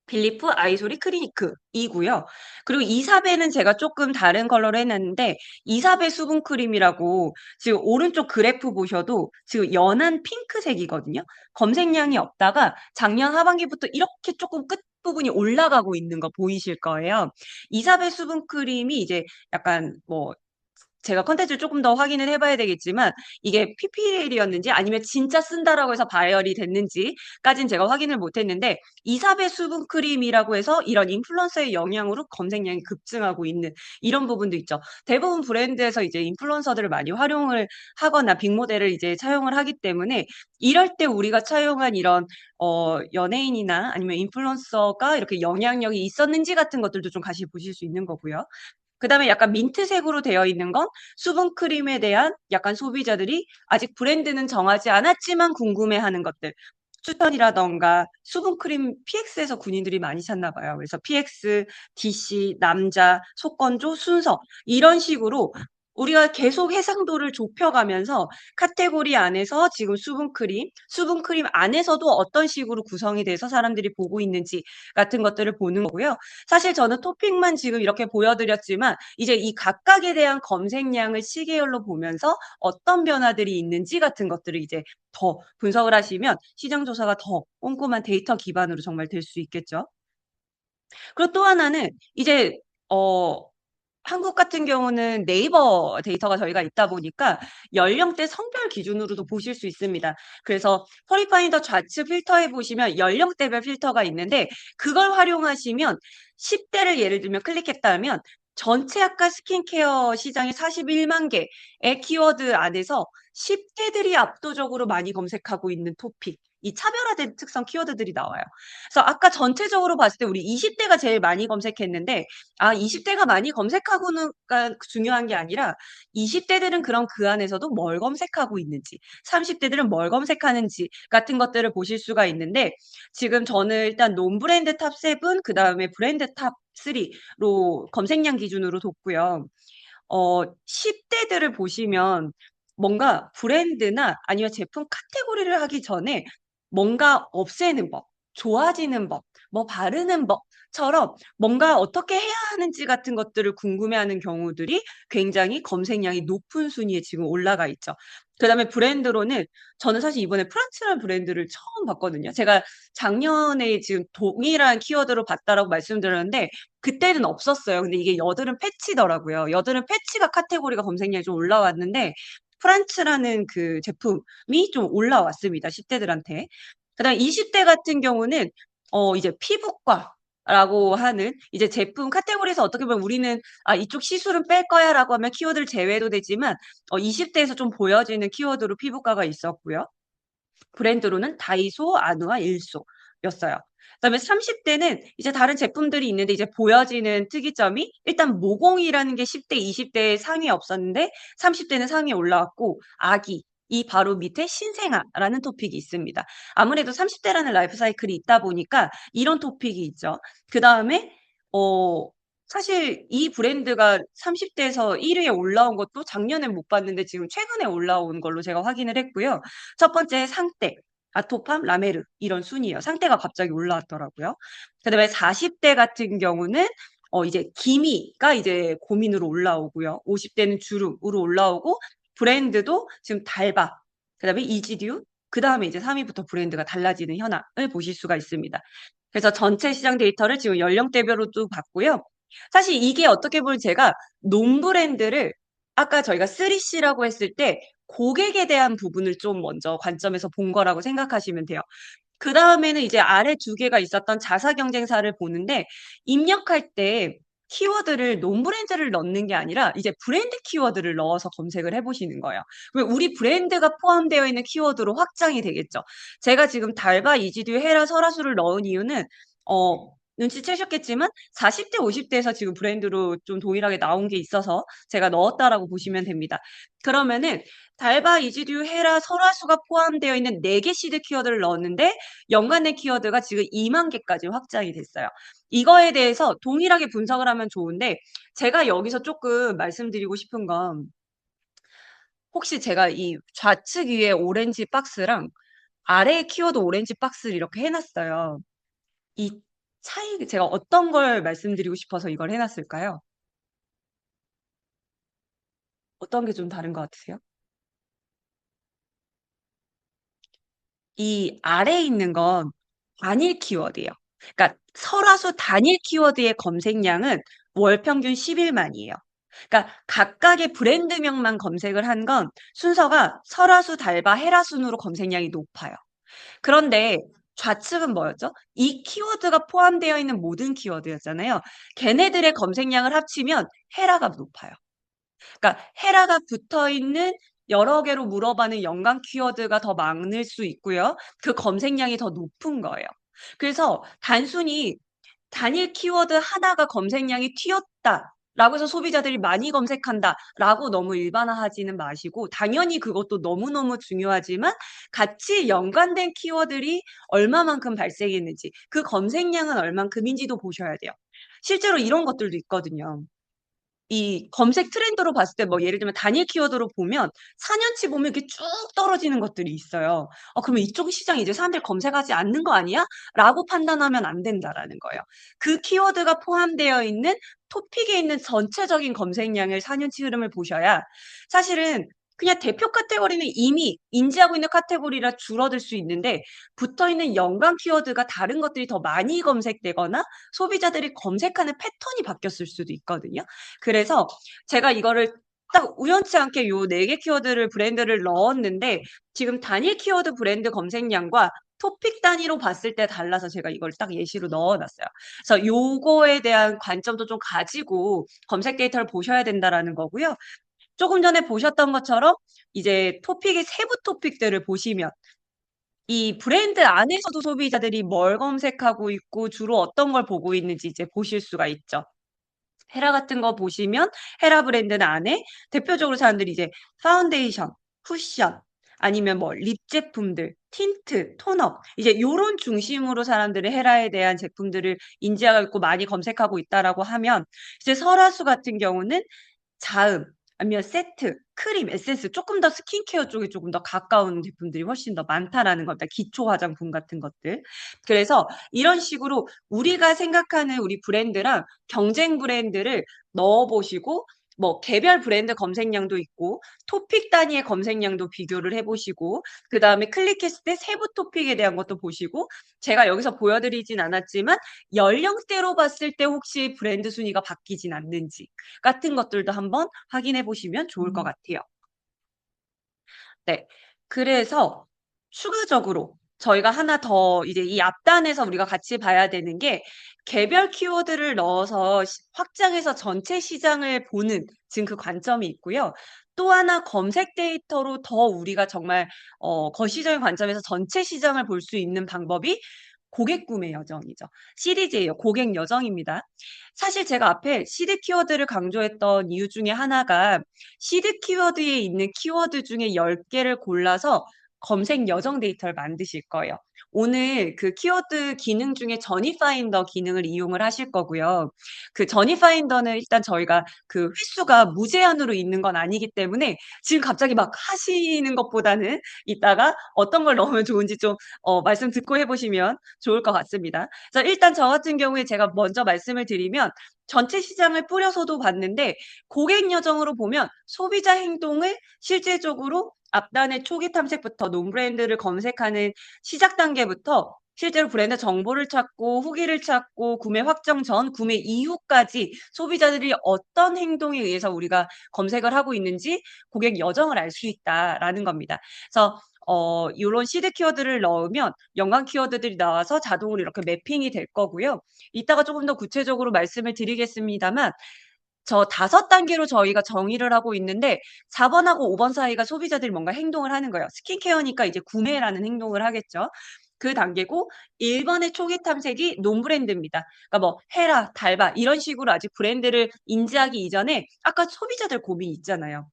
빌리프, 아이소리, 클리니크이고요. 그리고 이사베는 제가 조금 다른 컬러로 해놨는데 이사베 수분 크림이라고 지금 오른쪽 그래프 보셔도 지금 연한 핑크색이거든요. 검색량이 없다가 작년 하반기부터 이렇게 조금 끝부분이 올라가고 있는 거 보이실 거예요. 이사베 수분 크림이 이제 약간 뭐 제가 컨텐츠를 조금 더 확인을 해봐야 되겠지만 이게 PPL이었는지 아니면 진짜 쓴다라고 해서 발열이 됐는지까지는 제가 확인을 못했는데 이사베 수분 크림이라고 해서 이런 인플루언서의 영향으로 검색량이 급증하고 있는 이런 부분도 있죠. 대부분 브랜드에서 이제 인플루언서들을 많이 활용을 하거나 빅모델을 이제 차용을 하기 때문에 이럴 때 우리가 차용한 이런 연예인이나 아니면 인플루언서가 이렇게 영향력이 있었는지 같은 것들도 좀 같이 보실 수 있는 거고요. 그다음에 약간 민트색으로 되어 있는 건 수분 크림에 대한 약간 소비자들이 아직 브랜드는 정하지 않았지만 궁금해하는 것들. 추천이라던가 수분 크림 PX에서 군인들이 많이 찾나 봐요. 그래서 PX, DC, 남자, 속건조, 순서 이런 식으로 우리가 계속 해상도를 좁혀가면서 카테고리 안에서 지금 수분 크림 안에서도 어떤 식으로 구성이 돼서 사람들이 보고 있는지 같은 것들을 보는 거고요. 사실 저는 토픽만 지금 이렇게 보여드렸지만 이제 이 각각에 대한 검색량을 시계열로 보면서 어떤 변화들이 있는지 같은 것들을 이제 더 분석을 하시면 시장 조사가 더 꼼꼼한 데이터 기반으로 정말 될 수 있겠죠. 그리고 또 하나는 이제 어 한국 같은 경우는 네이버 데이터가 저희가 있다 보니까 연령대 성별 기준으로도 보실 수 있습니다. 그래서 허리파인더 좌측 필터에 보시면 연령대별 필터가 있는데 그걸 활용하시면 10대를 예를 들면 클릭했다 하면 전체 아까 스킨케어 시장의 41만 개의 키워드 안에서 10대들이 압도적으로 많이 검색하고 있는 토픽, 이 차별화된 특성 키워드들이 나와요. 그래서 아까 전체적으로 봤을 때 우리 20대가 제일 많이 검색했는데 20대가 많이 검색하고는 가 중요한 게 아니라 20대들은 그럼 그 안에서도 뭘 검색하고 있는지, 30대들은 뭘 검색하는지 같은 것들을 보실 수가 있는데 지금 저는 일단 논브랜드 탑 7, 그다음에 브랜드 탑 3로 검색량 기준으로 뒀고요. 10대들을 보시면 뭔가 브랜드나 아니면 제품 카테고리를 하기 전에 뭔가 없애는 법, 좋아지는 법, 뭐 바르는 법처럼 뭔가 어떻게 해야 하는지 같은 것들을 궁금해하는 경우들이 굉장히 검색량이 높은 순위에 지금 올라가 있죠. 그다음에 브랜드로는 저는 사실 이번에 프란츠라는 브랜드를 처음 봤거든요. 제가 작년에 지금 동일한 키워드로 봤다라고 말씀드렸는데 그때는 없었어요. 근데 이게 여드름 패치더라고요. 여드름 패치가 카테고리가 검색량이 좀 올라왔는데 프란츠라는 그 제품이 좀 올라왔습니다. 10대들한테. 그다음에 20대 같은 경우는 이제 피부과라고 하는 이제 제품 카테고리에서 어떻게 보면 우리는 '아 이쪽 시술은 뺄 거야.'라고 하면 키워드를 제외해도 되지만 20대에서 좀 보여지는 키워드로 피부과가 있었고요. 브랜드로는 다이소, 아누아, 일소였어요. 그다음에 30대는 이제 다른 제품들이 있는데 이제 보여지는 특이점이 일단 모공이라는 게 10대, 20대에 상위에 없었는데 30대는 상위에 올라왔고 아기 이 바로 밑에 신생아라는 토픽이 있습니다. 아무래도 30대라는 라이프 사이클이 있다 보니까 이런 토픽이 있죠. 그다음에 어 사실 이 브랜드가 30대에서 1위에 올라온 것도 작년엔 못 봤는데 지금 최근에 올라온 걸로 제가 확인을 했고요. 첫 번째 상대, 아토팜, 라메르 이런 순이에요. 상대가 갑자기 올라왔더라고요. 그다음에 40대 같은 경우는 이제 기미가 이제 고민으로 올라오고요. 50대는 주름으로 올라오고 브랜드도 지금 달바, 그다음에 이지듀, 그다음에 이제 3위부터 브랜드가 달라지는 현황을 보실 수가 있습니다. 그래서 전체 시장 데이터를 지금 연령대별로도 봤고요. 사실 이게 어떻게 보면 제가 논브랜드를 아까 저희가 3C라고 했을 때 고객에 대한 부분을 좀 먼저 관점에서 본 거라고 생각하시면 돼요. 그다음에는 이제 아래 두 개가 있었던 자사 경쟁사를 보는데 입력할 때 키워드를 논브랜드를 넣는 게 아니라 이제 브랜드 키워드를 넣어서 검색을 해 보시는 거예요. 그러면 우리 브랜드가 포함되어 있는 키워드로 확장이 되겠죠. 제가 지금 달바, 이지듀, 헤라, 설화수를 넣은 이유는 눈치채셨겠지만 40대, 50대에서 지금 브랜드로 좀 동일하게 나온 게 있어서 제가 넣었다라고 보시면 됩니다. 그러면은 달바, 이지듀, 헤라, 설화수가 포함되어 있는 4개 시드 키워드를 넣었는데 연관된 키워드가 지금 2만 개까지 확장이 됐어요. 이거에 대해서 동일하게 분석을 하면 좋은데 제가 여기서 조금 말씀드리고 싶은 건 혹시 제가 이 좌측 위에 오렌지 박스랑 아래에 키워드 오렌지 박스를 이렇게 해놨어요. 이 차이, 제가 어떤 걸 말씀드리고 싶어서 이걸 해놨을까요? 어떤 게 좀 다른 것 같으세요? 이 아래에 있는 건 단일 키워드예요. 그러니까 설화수 단일 키워드의 검색량은 월 평균 11만이에요. 그러니까 각각의 브랜드명만 검색을 한 건 순서가 설화수, 달바, 헤라 순으로 검색량이 높아요. 그런데 좌측은 뭐였죠? 이 키워드가 포함되어 있는 모든 키워드였잖아요. 걔네들의 검색량을 합치면 헤라가 높아요. 그러니까 헤라가 붙어 있는 여러 개로 물어봐는 연관 키워드가 더 많을 수 있고요. 그 검색량이 더 높은 거예요. 그래서 단순히 단일 키워드 하나가 검색량이 튀었다라고 해서 소비자들이 많이 검색한다라고 너무 일반화하지는 마시고 당연히 그것도 너무너무 중요하지만 같이 연관된 키워드들이 얼마만큼 발생했는지 그 검색량은 얼만큼인지도 보셔야 돼요. 실제로 이런 것들도 있거든요. 이 검색 트렌드로 봤을 때 뭐 예를 들면 단일 키워드로 보면 4년치 보면 이렇게 쭉 떨어지는 것들이 있어요. 그러면 '이쪽 시장이 이제 사람들이 검색하지 않는 거 아니야?' 라고 판단하면 안 된다라는 거예요. 그 키워드가 포함되어 있는 토픽에 있는 전체적인 검색량을 4년치 흐름을 보셔야 사실은 그냥 대표 카테고리는 이미 인지하고 있는 카테고리라 줄어들 수 있는데 붙어있는 연관 키워드가 다른 것들이 더 많이 검색되거나 소비자들이 검색하는 패턴이 바뀌었을 수도 있거든요. 그래서 제가 이거를 딱 우연치 않게 요 4개 키워드를 브랜드를 넣었는데 지금 단일 키워드 브랜드 검색량과 토픽 단위로 봤을 때 달라서 제가 이걸 딱 예시로 넣어 놨어요. 그래서 요거에 대한 관점도 좀 가지고 검색 데이터를 보셔야 된다라는 거고요. 조금 전에 보셨던 것처럼 이제 토픽의 세부 토픽들을 보시면 이 브랜드 안에서도 소비자들이 뭘 검색하고 있고 주로 어떤 걸 보고 있는지 이제 보실 수가 있죠. 헤라 같은 거 보시면 헤라 브랜드는 안에 대표적으로 사람들이 이제 파운데이션, 쿠션 아니면 뭐 립 제품들, 틴트, 톤업 이제 요런 중심으로 사람들이 헤라에 대한 제품들을 인지하고 있고 많이 검색하고 있다라고 하면 이제 설화수 같은 경우는 자음 아니면 세트, 크림, 에센스 조금 더 스킨케어 쪽에 조금 더 가까운 제품들이 훨씬 더 많다라는 겁니다. 기초 화장품 같은 것들. 그래서 이런 식으로 우리가 생각하는 우리 브랜드랑 경쟁 브랜드를 넣어 보시고 뭐 개별 브랜드 검색량도 있고 토픽 단위의 검색량도 비교를 해 보시고 그다음에 클릭했을 때 세부 토픽에 대한 것도 보시고 제가 여기서 보여 드리진 않았지만 연령대로 봤을 때 혹시 브랜드 순위가 바뀌진 않는지 같은 것들도 한번 확인해 보시면 좋을 것 같아요. 네. 그래서 추가적으로 저희가 하나 더 이제 이 앞단에서 우리가 같이 봐야 되는 게 개별 키워드를 넣어서 확장해서 전체 시장을 보는 지금 그 관점이 있고요. 또 하나 검색 데이터로 더 우리가 정말 거시적인 관점에서 전체 시장을 볼 수 있는 방법이 고객 구매 여정이죠. CDJ예요. 고객 여정입니다. 사실 제가 앞에 시드 키워드를 강조했던 이유 중에 하나가 시드 키워드에 있는 키워드 중에 10개를 골라서 검색 여정 데이터를 만드실 거예요. 오늘 그 키워드 기능 중에 저니 파인더 기능을 이용을 하실 거고요. 그 저니 파인더는 일단 저희가 그 횟수가 무제한으로 있는 건 아니기 때문에 지금 갑자기 막 하시는 것보다는 이따가 어떤 걸 넣으면 좋은지 좀 말씀 듣고 해 보시면 좋을 것 같습니다. 자, 일단 저 같은 경우에 제가 먼저 말씀을 드리면 전체 시장을 뿌려서도 봤는데 고객 여정으로 보면 소비자 행동을 실제적으로 앞단의 초기 탐색부터 논브랜드를 검색하는 시작 단계부터 실제로 브랜드 정보를 찾고 후기를 찾고 구매 확정 전, 구매 이후까지 소비자들이 어떤 행동에 의해서 우리가 검색을 하고 있는지 고객 여정을 알 수 있다라는 겁니다. 그래서 요런 시드 키워드를 넣으면 연관 키워드들이 나와서 자동으로 이렇게 매핑이 될 거고요. 이따가 조금 더 구체적으로 말씀을 드리겠습니다만 저 5단계로 저희가 정의를 하고 있는데 4번하고 5번 사이가 소비자들이 뭔가 행동을 하는 거예요. 스킨케어니까 이제 구매라는 행동을 하겠죠. 그 단계고 1번의 초기 탐색이 논브랜드입니다. 그러니까 뭐 헤라, 달바 이런 식으로 아직 브랜드를 인지하기 이전에 아까 소비자들 고민이 있잖아요.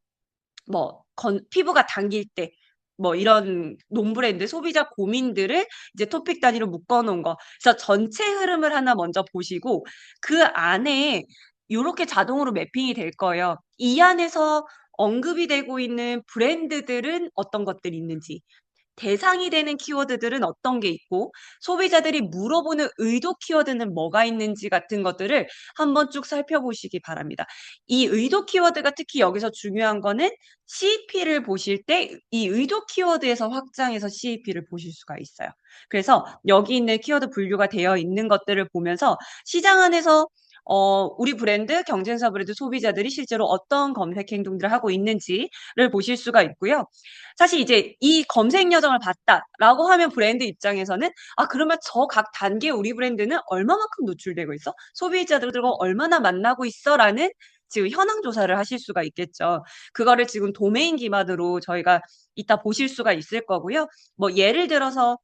뭐 피부가 당길 때 뭐 이런 논브랜드 소비자 고민들을 이제 토픽 단위로 묶어 놓은 거. 그래서 전체 흐름을 하나 먼저 보시고 그 안에 요렇게 자동으로 매핑이 될 거예요. 이 안에서 언급이 되고 있는 브랜드들은 어떤 것들이 있는지, 대상이 되는 키워드들은 어떤 게 있고 소비자들이 물어보는 의도 키워드는 뭐가 있는지 같은 것들을 한번 쭉 살펴보시기 바랍니다. 이 의도 키워드가 특히 여기서 중요한 거는 CP를 보실 때 이 의도 키워드에서 확장해서 CP를 보실 수가 있어요. 그래서 여기 있는 키워드 분류가 되어 있는 것들을 보면서 시장 안에서 우리 브랜드, 경쟁사 브랜드 소비자들이 실제로 어떤 검색 행동들을 하고 있는지를 보실 수가 있고요. 사실 이제 이 검색 여정을 봤다라고 하면 브랜드 입장에서는 그러면 저 각 단계 우리 브랜드는 얼마만큼 노출되고 있어? 소비자들과 얼마나 만나고 있어?"라는 지금 현황 조사를 하실 수가 있겠죠. 그거를 지금 도메인 기반으로 저희가 이따 보실 수가 있을 거고요. 뭐 예를 들어서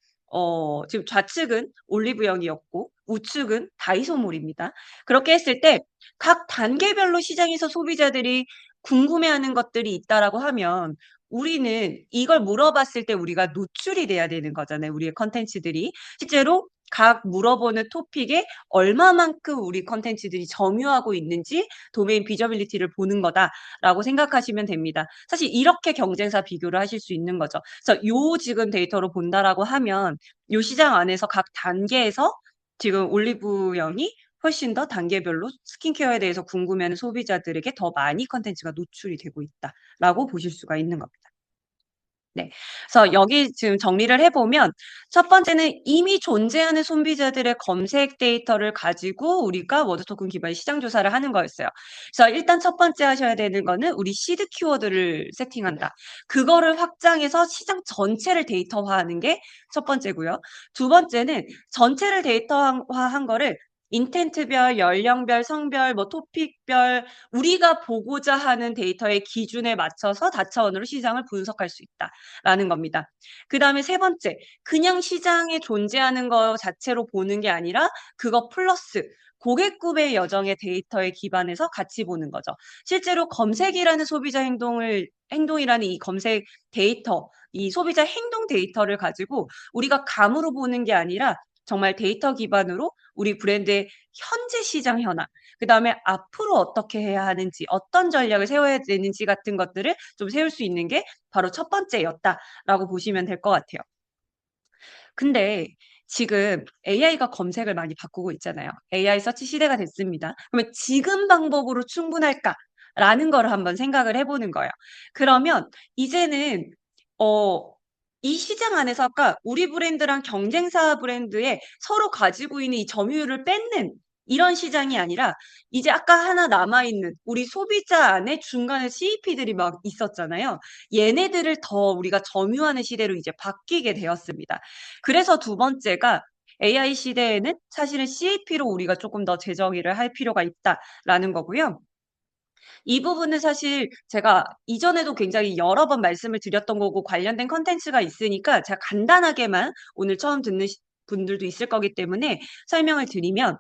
지금 좌측은 올리브영이었고 우측은 다이소몰입니다. 그렇게 했을 때 각 단계별로 시장에서 소비자들이 궁금해하는 것들이 있다라고 하면 우리는 이걸 물어봤을 때 우리가 노출이 돼야 되는 거잖아요, 우리의 콘텐츠들이. 실제로 각 물어보는 토픽에 얼마만큼 우리 콘텐츠들이 점유하고 있는지 도메인 비저빌리티를 보는 거다라고 생각하시면 됩니다. 사실 이렇게 경쟁사 비교를 하실 수 있는 거죠. 그래서 요 지금 데이터로 본다라고 하면 요 시장 안에서 각 단계에서 지금 올리브영이 훨씬 더 단계별로 스킨케어에 대해서 궁금해하는 소비자들에게 더 많이 콘텐츠가 노출이 되고 있다라고 보실 수가 있는 겁니다. 네. 그래서 여기 지금 정리를 해 보면 첫 번째는 이미 존재하는 소비자들의 검색 데이터를 가지고 우리가 워드 토큰 기반의 시장 조사를 하는 거였어요. 그래서 일단 첫 번째 하셔야 되는 거는 우리 시드 키워드를 세팅한다. 그거를 확장해서 시장 전체를 데이터화하는 게 첫 번째고요. 두 번째는 전체를 데이터화한 거를 인텐트별, 연령별, 성별, 뭐 토픽별 우리가 보고자 하는 데이터의 기준에 맞춰서 다차원으로 시장을 분석할 수 있다. 라는 겁니다. 그다음에 세 번째, 그냥 시장에 존재하는 거 자체로 보는 게 아니라 그거 플러스 고객 구매 여정의 데이터에 기반해서 같이 보는 거죠. 실제로 검색이라는 소비자 행동이라는 이 검색 데이터, 이 소비자 행동 데이터를 가지고 우리가 감으로 보는 게 아니라 정말 데이터 기반으로 우리 브랜드의 현재 시장 현황, 그다음에 앞으로 어떻게 해야 하는지, 어떤 전략을 세워야 되는지 같은 것들을 좀 세울 수 있는 게 바로 첫 번째였다라고 보시면 될 것 같아요. 근데 지금 AI가 검색을 많이 바꾸고 있잖아요. AI 서치 시대가 됐습니다. 그러면 '지금 방법으로 충분할까?'라는 거를 한번 생각을 해 보는 거예요. 그러면 이제는 어 이 시장 안에서 아까 우리 브랜드랑 경쟁사 브랜드의 서로 가지고 있는 이 점유율을 뺏는 이런 시장이 아니라 이제 아까 하나 남아 있는 우리 소비자 안에 중간에 CEP들이 막 있었잖아요. 얘네들을 더 우리가 점유하는 시대로 이제 바뀌게 되었습니다. 그래서 두 번째가 AI 시대에는 사실은 CAP로 우리가 조금 더 재정의를 할 필요가 있다라는 거고요. 이 부분은 사실 제가 이전에도 굉장히 여러 번 말씀을 드렸던 거고 관련된 콘텐츠가 있으니까 제가 간단하게만 오늘 처음 듣는 분들도 있을 거기 때문에 설명을 드리면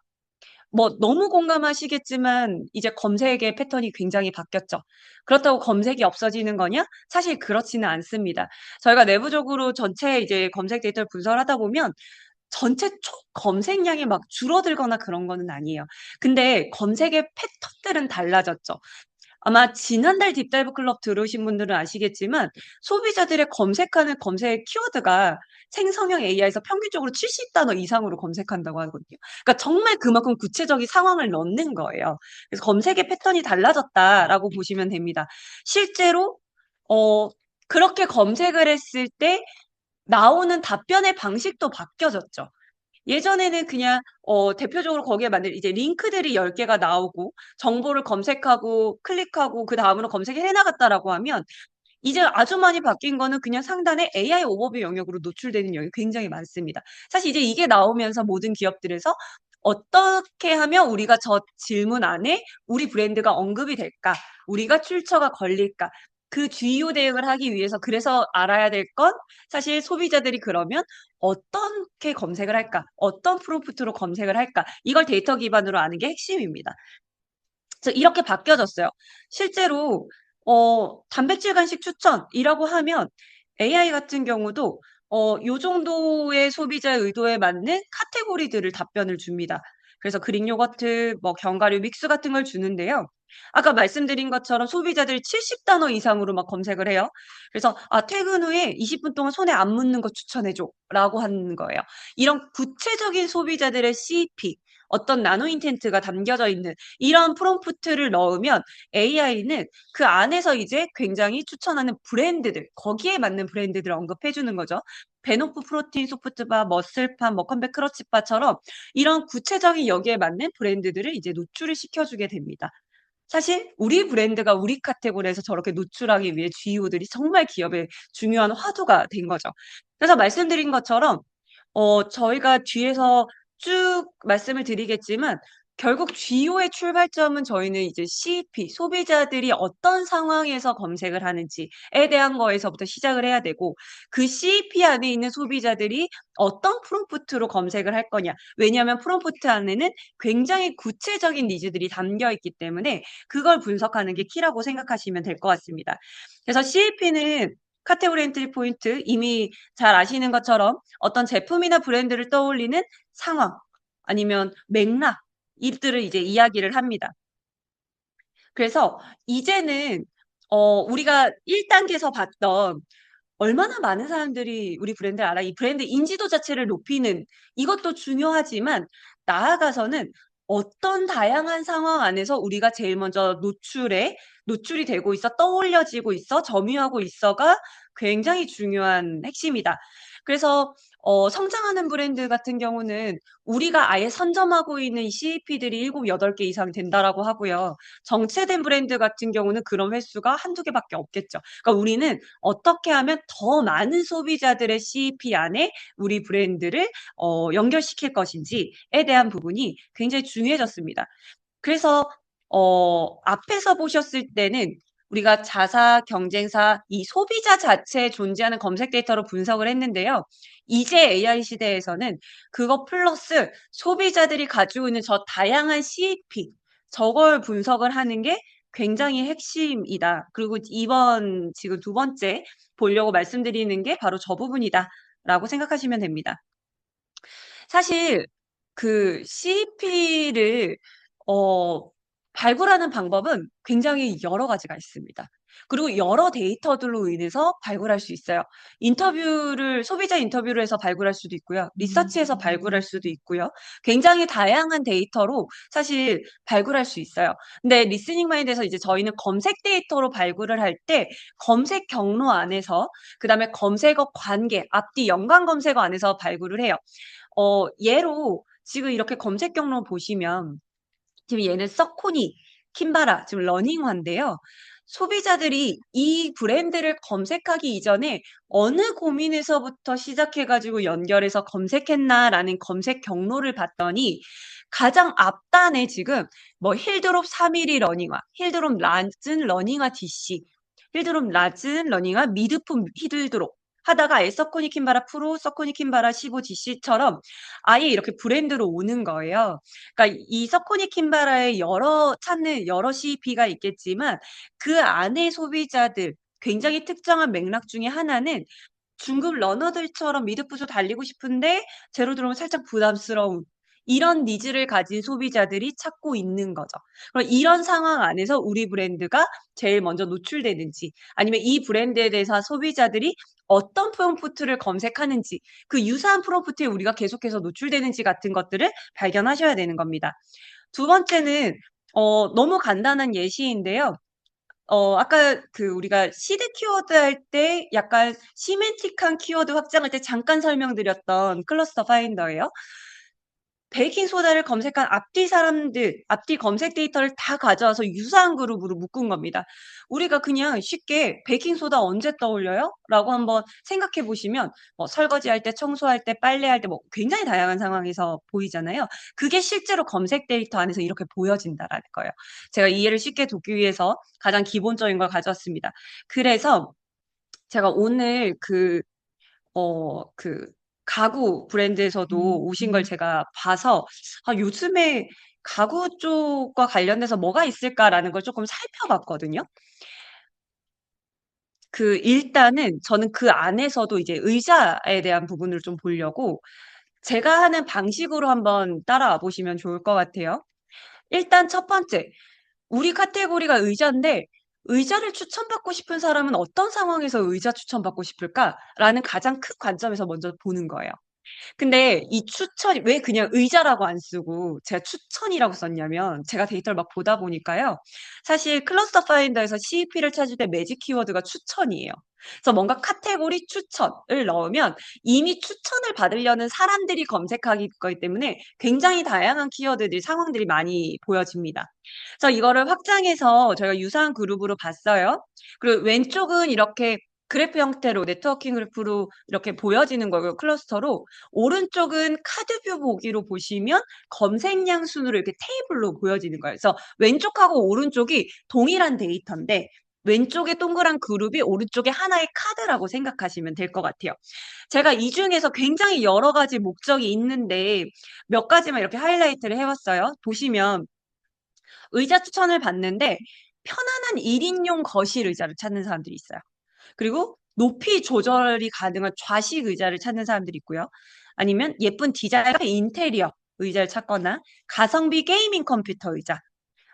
뭐 너무 공감하시겠지만 이제 검색의 패턴이 굉장히 바뀌었죠. 그렇다고 검색이 없어지는 거냐? 사실 그렇지는 않습니다. 저희가 내부적으로 전체 이제 검색 데이터를 분석을 하다 보면 전체 총 검색량이 막 줄어들거나 그런 거는 아니에요. 근데 검색의 패턴들은 달라졌죠. 아마 지난달 딥다이브 클럽 들으신 분들은 아시겠지만 소비자들의 검색하는 검색 키워드가 생성형 AI에서 평균적으로 70 단어 이상으로 검색한다고 하거든요. 그러니까 정말 그만큼 구체적인 상황을 넣는 거예요. 그래서 "검색의 패턴이 달라졌다."라고 보시면 됩니다. 실제로 어 그렇게 검색을 했을 때 나오는 답변의 방식도 바뀌어졌죠. 예전에는 그냥 대표적으로 거기에 맞는 이제 링크들이 10개가 나오고 정보를 검색하고 클릭하고 그다음으로 검색을 해 나갔다라고 하면 이제 아주 많이 바뀐 거는 그냥 상단에 AI 오버뷰 영역으로 노출되는 영역이 굉장히 많습니다. 사실 이제 이게 나오면서 모든 기업들에서 '어떻게 하면 우리가 저 질문 안에 우리 브랜드가 언급이 될까? 우리가 출처가 걸릴까?' 그 주요 대응을 하기 위해서 그래서 알아야 될 건 사실 소비자들이 그러면 '어떻게 검색을 할까? 어떤 프롬프트로 검색을 할까?' 이걸 데이터 기반으로 아는 게 핵심입니다. 그래서 이렇게 바뀌어졌어요. 실제로 단백질 간식 추천이라고 하면 AI 같은 경우도 요 정도의 소비자의 의도에 맞는 카테고리들을 답변을 줍니다. 그래서 그릭 요거트, 뭐 견과류 믹스 같은 걸 주는데요. 아까 말씀드린 것처럼 소비자들이 70 단어 이상으로 막 검색을 해요. 그래서 "아 퇴근 후에 20분 동안 손에 안 묻는 거 추천해 줘."라고 하는 거예요. 이런 구체적인 소비자들의 CP, 어떤 나노 인텐트가 담겨져 있는 이런 프롬프트를 넣으면 AI는 그 안에서 이제 굉장히 추천하는 브랜드들, 거기에 맞는 브랜드들을 언급해 주는 거죠. 베노프 프로틴 소프트바, 머슬팜, 뭐 컴백 크러치바처럼 이런 구체적인 여기에 맞는 브랜드들을 이제 노출을 시켜 주게 됩니다. 사실 우리 브랜드가 우리 카테고리에서 저렇게 노출하기 위해 GEO들이 정말 기업의 중요한 화두가 된 거죠. 그래서 말씀드린 것처럼 저희가 뒤에서 쭉 말씀을 드리겠지만 결국 GEO의 출발점은 저희는 이제 CP, 소비자들이 어떤 상황에서 검색을 하는지에 대한 거에서부터 시작을 해야 되고 그 CP 안에 있는 소비자들이 어떤 프롬프트로 검색을 할 거냐. 왜냐하면 프롬프트 안에는 굉장히 구체적인 니즈들이 담겨 있기 때문에 그걸 분석하는 게 키라고 생각하시면 될 것 같습니다. 그래서 CP는 카테고리 엔트리 포인트 이미 잘 아시는 것처럼 어떤 제품이나 브랜드를 떠올리는 상황 아니면 맥락 이들을 이제 이야기를 합니다. 그래서 이제는 우리가 1 단계에서 봤던 얼마나 많은 사람들이 우리 브랜드를 알아 이 브랜드 인지도 자체를 높이는 이것도 중요하지만 나아가서는 어떤 다양한 상황 안에서 우리가 제일 먼저 노출이 되고 있어 떠올려지고 있어 점유하고 있어가 굉장히 중요한 핵심이다. 그래서 성장하는 브랜드 같은 경우는 우리가 아예 선점하고 있는 CEP들이 7-8개 이상 된다라고 하고요. 정체된 브랜드 같은 경우는 그런 횟수가 1-2 개밖에 없겠죠. 그러니까 우리는 어떻게 하면 더 많은 소비자들의 CEP 안에 우리 브랜드를 연결시킬 것인지에 대한 부분이 굉장히 중요해졌습니다. 그래서 앞에서 보셨을 때는 우리가 자사, 경쟁사, 이 소비자 자체에 존재하는 검색 데이터로 분석을 했는데요. 이제 AI 시대에서는 그거 플러스 소비자들이 가지고 있는 저 다양한 CEP 저걸 분석을 하는 게 굉장히 핵심이다. 그리고 이번 지금 두 번째 보려고 말씀드리는 게 바로 저 부분이다라고 생각하시면 됩니다. 사실 그 CEP를 어 발굴하는 방법은 굉장히 여러 가지가 있습니다. 그리고 여러 데이터들로 인해서 발굴할 수 있어요. 소비자 인터뷰를 해서 발굴할 수도 있고요. 리서치해서 발굴할 수도 있고요. 굉장히 다양한 데이터로 사실 발굴할 수 있어요. 근데 리스닝 마인드에서 이제 저희는 검색 데이터로 발굴을 할 때 검색 경로 안에서 그다음에 검색어 관계, 앞뒤 연관 검색어 안에서 발굴을 해요. 예로 지금 이렇게 검색 경로 보시면 지금 얘는 서코니, 킨바라 지금 러닝화인데요. 소비자들이 이 브랜드를 검색하기 이전에 어느 고민에서부터 시작해 가지고 연결해서 검색했나라는 검색 경로를 봤더니 가장 앞단에 지금 뭐 힐드롭 3mm 러닝화, 힐드롭 낮은 러닝화 DC, 힐드롭 낮은 러닝화 미드품 힐드롭 하다가 아예 서코니 킨바라 프로, 서코니 킨바라 15 GC처럼 아예 이렇게 브랜드로 오는 거예요. 그러니까 이 서코니 킨바라의 찾는 여러 CEP가 있겠지만 그 안에 소비자들 굉장히 특정한 맥락 중에 하나는 중급 러너들처럼 미드풋을 달리고 싶은데 제로 들어오면 살짝 부담스러운 이런 니즈를 가진 소비자들이 찾고 있는 거죠. 그럼 이런 상황 안에서 우리 브랜드가 제일 먼저 노출되는지 아니면 이 브랜드에 대해서 소비자들이 어떤 프롬프트를 검색하는지 그 유사한 프롬프트에 우리가 계속해서 노출되는지 같은 것들을 발견하셔야 되는 겁니다. 두 번째는 너무 간단한 예시인데요. 아까 그 우리가 시드 키워드 할 때 약간 시멘틱한 키워드 확장할 때 잠깐 설명드렸던 클러스터 파인더예요. 베이킹 소다를 검색한 앞뒤 사람들, 앞뒤 검색 데이터를 다 가져와서 유사한 그룹으로 묶은 겁니다. 우리가 그냥 쉽게 베이킹 소다 언제 떠올려요? 라고 한번 생각해 보시면 뭐 설거지할 때, 청소할 때, 빨래할 때 뭐 굉장히 다양한 상황에서 보이잖아요. 그게 실제로 검색 데이터 안에서 이렇게 보여진다라는 거예요. 제가 이해를 쉽게 돕기 위해서 가장 기본적인 걸 가져왔습니다. 그래서 제가 오늘 그 가구 브랜드에서도 오신 걸 제가 봐서, 아, 요즘에 가구 쪽과 관련돼서 뭐가 있을까라는 걸 조금 살펴봤거든요. 일단은 저는 그 안에서도 이제 의자에 대한 부분을 좀 보려고 제가 하는 방식으로 한번 따라와 보시면 좋을 것 같아요. 일단 첫 번째, 우리 카테고리가 의자인데 의자를 추천받고 싶은 사람은 어떤 상황에서 의자 추천받고 싶을까라는 가장 큰 관점에서 먼저 보는 거예요. 근데 이 추천이 왜 그냥 의자라고 안 쓰고 제가 추천이라고 썼냐면 제가 데이터를 막 보다 보니까요. 사실 클러스터 파인더에서 CEP를 찾을 때 매직 키워드가 추천이에요. 그래서 뭔가 카테고리 추천을 넣으면 이미 추천을 받으려는 사람들이 검색하기 거기 때문에 굉장히 다양한 키워드들이 상황들이 많이 보여집니다. 그래서 이거를 확장해서 저희가 유사한 그룹으로 봤어요. 그리고 왼쪽은 이렇게 그래프 형태로 네트워킹 그래프로 이렇게 보여지는 거고요. 클러스터로. 오른쪽은 카드뷰 보기로 보시면 검색량 순으로 이렇게 테이블로 보여지는 거예요. 그래서 왼쪽하고 오른쪽이 동일한 데이터인데 왼쪽에 동그란 그룹이 오른쪽에 하나의 카드라고 생각하시면 될 것 같아요. 제가 이 중에서 굉장히 여러 가지 목적이 있는데 몇 가지만 이렇게 하이라이트를 해봤어요. 보시면 의자 추천을 받는데 편안한 1인용 거실 의자를 찾는 사람들이 있어요. 그리고 높이 조절이 가능한 좌식 의자를 찾는 사람들이 있고요. 아니면 예쁜 디자인의 인테리어 의자를 찾거나 가성비 게이밍 컴퓨터 의자,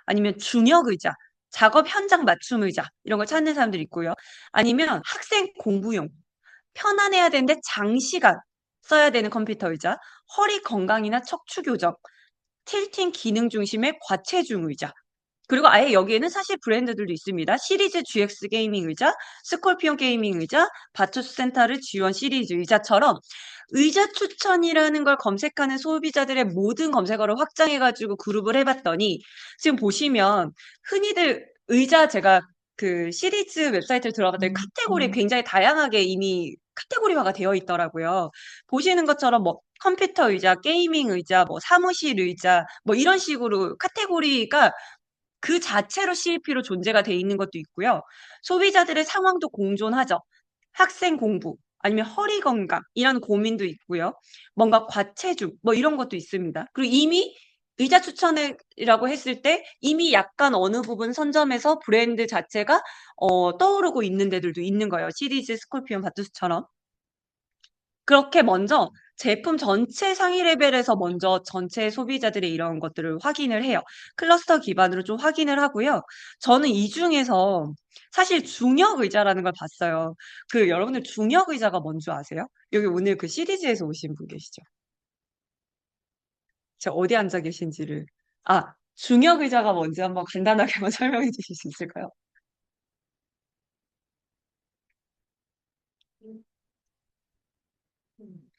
아니면 중역 의자, 작업 현장 맞춤 의자 이런 걸 찾는 사람들이 있고요. 아니면 학생 공부용, 편안해야 되는데 장시간 써야 되는 컴퓨터 의자, 허리 건강이나 척추 교정, 틸팅 기능 중심의 과체중 의자, 그리고 아예 여기에는 사실 브랜드들도 있습니다. 시리즈 GX 게이밍 의자, 스콜피온 게이밍 의자, 바투스 센터를 지원 시리즈 의자처럼 의자 추천이라는 걸 검색하는 소비자들의 모든 검색어를 확장해가지고 그룹을 해봤더니 지금 보시면 흔히들 의자 제가 그 시리즈 웹사이트를 들어갔더니 카테고리 굉장히 다양하게 이미 카테고리화가 되어 있더라고요. 보시는 것처럼 뭐 컴퓨터 의자, 게이밍 의자, 뭐 사무실 의자, 뭐 이런 식으로 카테고리가 그 자체로 CEP로 존재가 돼 있는 것도 있고요. 소비자들의 상황도 공존하죠. 학생 공부, 아니면 허리 건강, 이런 고민도 있고요. 뭔가 과체중, 뭐 이런 것도 있습니다. 그리고 이미 의자 추천이라고 했을 때 이미 약간 어느 부분 선점에서 브랜드 자체가 떠오르고 있는 데들도 있는 거예요. 시리즈 스콜피온 바투스처럼. 그렇게 먼저 제품 전체 상위 레벨에서 먼저 전체 소비자들의 이런 것들을 확인을 해요. 클러스터 기반으로 좀 확인을 하고요. 저는 이 중에서 사실 중역 의자라는 걸 봤어요. 여러분들 중역 의자가 뭔지 아세요? 여기 오늘 그 시리즈에서 오신 분 계시죠? 제가 어디 앉아 계신지를. 아, 중역 의자가 뭔지 한번 간단하게만 설명해 주실 수 있을까요?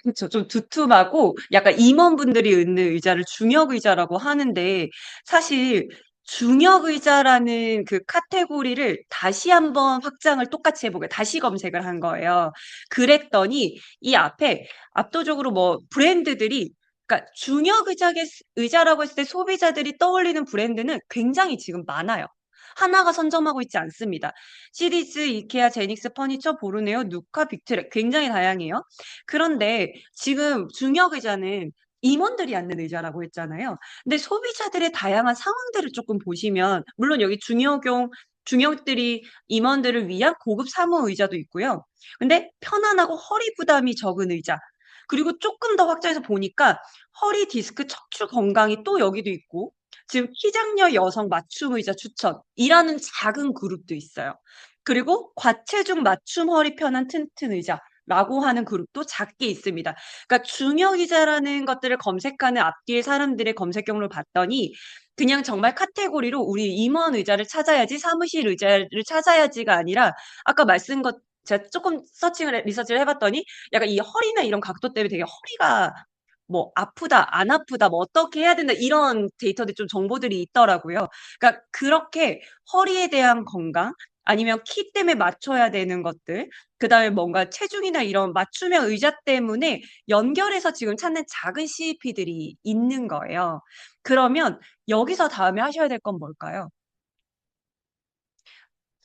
그쵸. 좀 두툼하고 약간 임원분들이 있는 의자를 중역 의자라고 하는데 사실 중역 의자라는 그 카테고리를 다시 한번 확장을 똑같이 해보게 다시 검색을 한 거예요. 그랬더니 이 앞에 압도적으로 뭐 브랜드들이 그러니까 중역 의자라고 했을 때 소비자들이 떠올리는 브랜드는 굉장히 지금 많아요. 하나가 선점하고 있지 않습니다. 시리즈, 이케아, 제닉스, 퍼니처, 보르네오, 누카, 빅트랙 굉장히 다양해요. 그런데 지금 중역 의자는 임원들이 앉는 의자라고 했잖아요. 근데 소비자들의 다양한 상황들을 조금 보시면, 물론 여기 중역들이 임원들을 위한 고급 사무 의자도 있고요. 근데 편안하고 허리 부담이 적은 의자. 그리고 조금 더 확장해서 보니까 허리 디스크 척추 건강이 또 여기도 있고, 지금 키장녀 여성 맞춤 의자 추천이라는 작은 그룹도 있어요. 그리고 과체중 맞춤 허리 편한 튼튼 의자. 라고 하는 그룹도 작게 있습니다. 그러니까 중역이자라는 것들을 검색하는 앞뒤의 사람들의 검색 경로를 봤더니 그냥 정말 카테고리로 우리 임원 의자를 찾아야지 사무실 의자를 찾아야지가 아니라 아까 말씀 것 제가 조금 리서치를 해봤더니 약간 이 허리나 이런 각도 때문에 되게 허리가 뭐 아프다, 안 아프다, 뭐 어떻게 해야 된다 이런 데이터들 좀 정보들이 있더라고요. 그러니까 그렇게 허리에 대한 건강 아니면 키 때문에 맞춰야 되는 것들 그다음에 뭔가 체중이나 이런 맞춤형 의자 때문에 연결해서 지금 찾는 작은 CEP들이 있는 거예요. 그러면 여기서 다음에 하셔야 될 건 뭘까요?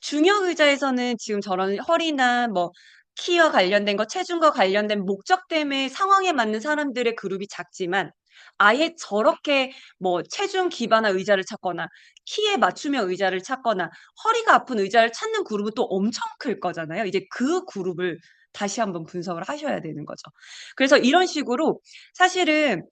중형 의자에서는 지금 저런 허리나 뭐 키와 관련된 거, 체중과 관련된 목적 때문에 상황에 맞는 사람들의 그룹이 작지만 아예 저렇게 뭐 체중 기반화 의자를 찾거나 키에 맞추며 의자를 찾거나 허리가 아픈 의자를 찾는 그룹은 또 엄청 클 거잖아요. 이제 그 그룹을 다시 한번 분석을 하셔야 되는 거죠. 그래서 이런 식으로 사실은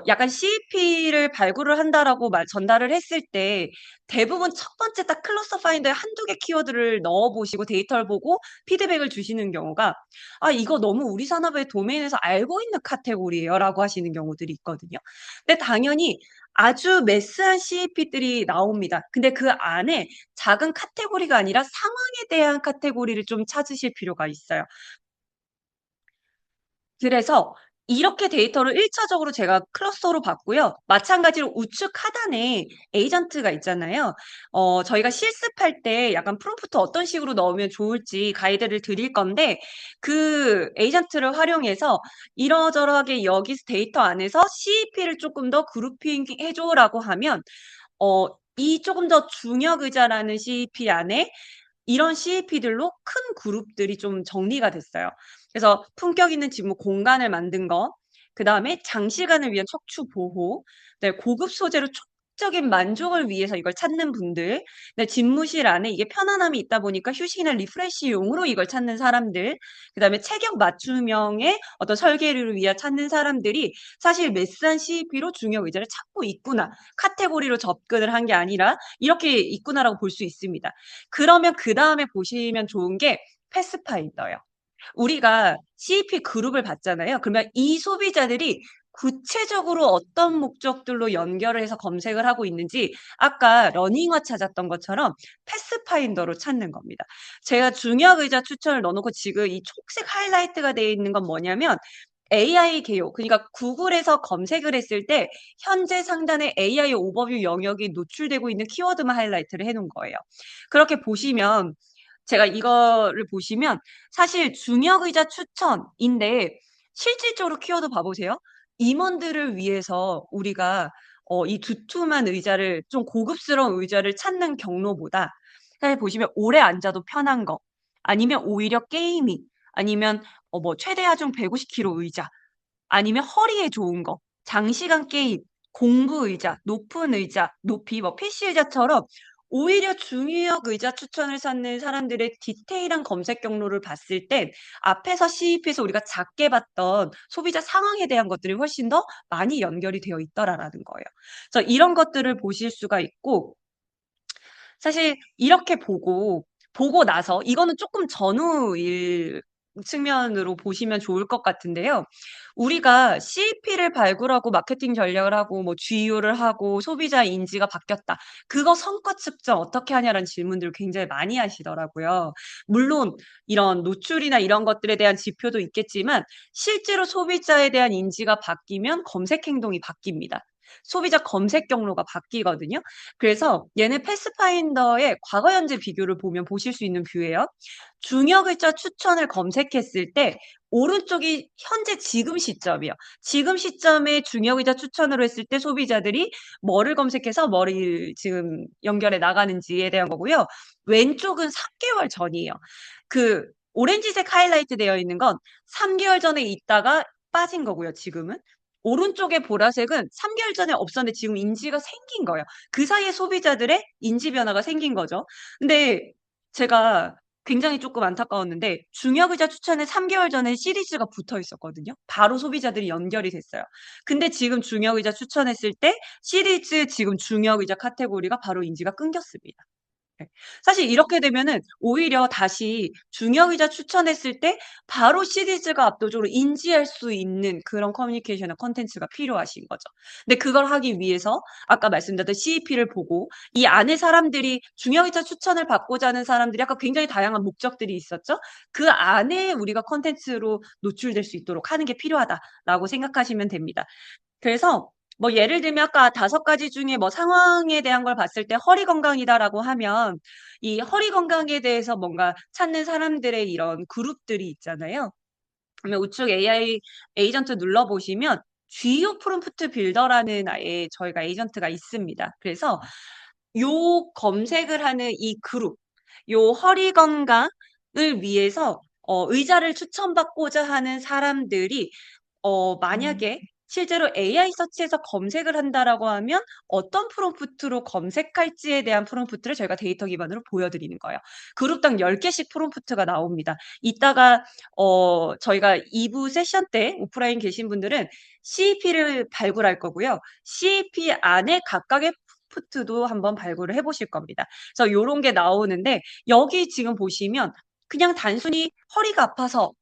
약간 CEP를 발굴을 한다라고 전달을 했을 때 대부분 첫 번째 딱 클러스터 파인더에 한두 개 키워드를 넣어 보시고 데이터를 보고 피드백을 주시는 경우가 "아 이거 너무 우리 산업의 도메인에서 알고 있는 카테고리예요."라고 하시는 경우들이 있거든요. 근데 당연히 아주 매스한 CEP들이 나옵니다. 근데 그 안에 작은 카테고리가 아니라 상황에 대한 카테고리를 좀 찾으실 필요가 있어요. 그래서 이렇게 데이터를 1 차적으로 제가 클러스터로 봤고요. 마찬가지로 우측 하단에 에이전트가 있잖아요. 저희가 실습할 때 약간 프롬프트 어떤 식으로 넣으면 좋을지 가이드를 드릴 건데 그 에이전트를 활용해서 이러저러하게 여기 데이터 안에서 CEP를 쪼끔 더 그룹핑해 줘라고 하면 이 조금 더 중역 의자라는 CEP 안에 이런 CEP들로 큰 그룹들이 좀 정리가 됐어요. 그래서 품격 있는 집무 공간을 만든 거, 그다음에 장시간을 위한 척추 보호, 네 고급 소재로 촉적인 만족을 위해서 이걸 찾는 분들, 네 집무실 안에 이게 편안함이 있다 보니까 휴식이나 리프레시용으로 이걸 찾는 사람들, 그다음에 체격 맞춤형의 어떤 설계를 위해 찾는 사람들이 사실 매스한 CEP로 중역 의자를 찾고 있구나. 카테고리로 접근을 한 게 아니라 이렇게 있구나라고 볼 수 있습니다. 그러면 그다음에 보시면 좋은 게 패스파인더예요. 우리가 CEP 그룹을 봤잖아요. 그러면 이 소비자들이 구체적으로 어떤 목적들로 연결을 해서 검색을 하고 있는지 아까 러닝화 찾았던 것처럼 패스파인더로 찾는 겁니다. 제가 중역 의자 추천을 넣어 놓고 지금 이 초록색 하이라이트가 되어 있는 건 뭐냐면 AI 개요. 그러니까 구글에서 검색을 했을 때 현재 상단에 AI 오버뷰 영역이 노출되고 있는 키워드만 하이라이트를 해 놓은 거예요. 그렇게 보시면 제가 이거를 보시면 사실 중역 의자 추천인데 실질적으로 키워드 봐 보세요. 임원들을 위해서 우리가 이 두툼한 의자를 좀 고급스러운 의자를 찾는 경로보다 사실 보시면 오래 앉아도 편한 거 아니면 오히려 게이밍 아니면 뭐 최대 하중 150 킬로 의자 아니면 허리에 좋은 거, 장시간 게임, 공부 의자, 높은 의자, 높이 뭐 PC 의자처럼 오히려 중의역 의자 추천을 찾는 사람들의 디테일한 검색 경로를 봤을 땐 앞에서 CEP에서 우리가 작게 봤던 소비자 상황에 대한 것들이 훨씬 더 많이 연결이 되어 있더라라는 거예요. 그래서 이런 것들을 보실 수가 있고 사실 이렇게 보고 나서 이거는 쪼끔 전후일 측면으로 보시면 좋을 것 같은데요. 우리가 CEP를 발굴하고 마케팅 전략을 하고 뭐 GU를 하고 소비자 인지가 바뀌었다. 그거 성과 측정 어떻게 하냐라는 질문들을 굉장히 많이 하시더라고요. 물론 이런 노출이나 이런 것들에 대한 지표도 있겠지만 실제로 소비자에 대한 인지가 바뀌면 검색 행동이 바뀝니다. 소비자 검색 경로가 바뀌거든요. 그래서 얘는 패스파인더의 과거 현재 비교를 보면 보실 수 있는 뷰예요. 중요 글자 추천을 검색했을 때 오른쪽이 현재 지금 시점이요. 지금 시점에 중요 글자 추천으로 했을 때 소비자들이 뭐를 검색해서 뭐를 지금 연결해 나가는지에 대한 거고요. 왼쪽은 3 개월 전이에요. 그 오렌지색 하이라이트 되어 있는 건 3 개월 전에 있다가 빠진 거고요, 지금은. 오른쪽의 보라색은 3 개월 전에 없었는데 지금 인지가 생긴 거예요. 그 사이에 소비자들의 인지 변화가 생긴 거죠. 근데 제가 굉장히 쪼끔 안타까웠는데 중역 의자 추천에 3 개월 전에 시리즈가 붙어 있었거든요. 바로 소비자들이 연결이 됐어요. 근데 지금 중역 의자 추천했을 때 시리즈 지금 중역 의자 카테고리가 바로 인지가 끊겼습니다. 네. 사실 이렇게 되면은 오히려 다시 중형이자 추천했을 때 바로 시리즈가 압도적으로 인지할 수 있는 그런 커뮤니케이션의 콘텐츠가 필요하신 거죠. 근데 그걸 하기 위해서 아까 말씀드렸던 CEP를 보고 이 안에 사람들이 중형이자 추천을 받고자 하는 사람들이 아까 굉장히 다양한 목적들이 있었죠. 그 안에 우리가 콘텐츠로 노출될 수 있도록 하는 게 필요하다라고 생각하시면 됩니다. 그래서 뭐 예를 들면 아까 5가지 중에 뭐 상황에 대한 걸 봤을 때 허리 건강이다라고 하면 이 허리 건강에 대해서 뭔가 찾는 사람들의 이런 그룹들이 있잖아요. 그러면 우측 AI 에이전트 눌러보시면 GEO 프롬프트 빌더라는 아예 저희가 에이전트가 있습니다. 그래서 요 검색을 하는 이 그룹, 요 허리 건강을 위해서 의자를 추천받고자 하는 사람들이 만약에 실제로 AI 서치에서 검색을 한다라고 하면 어떤 프롬프트로 검색할지에 대한 프롬프트를 저희가 데이터 기반으로 보여드리는 거예요. 그룹당 10개씩 프롬프트가 나옵니다. 이따가 저희가 2부 세션 때 오프라인 계신 분들은 CEP를 발굴할 거고요. CEP 안에 각각의 프롬프트도 한번 발굴을 해보실 겁니다. 그래서 요런 게 나오는데 여기 지금 보시면 그냥 단순히 허리가 아파서가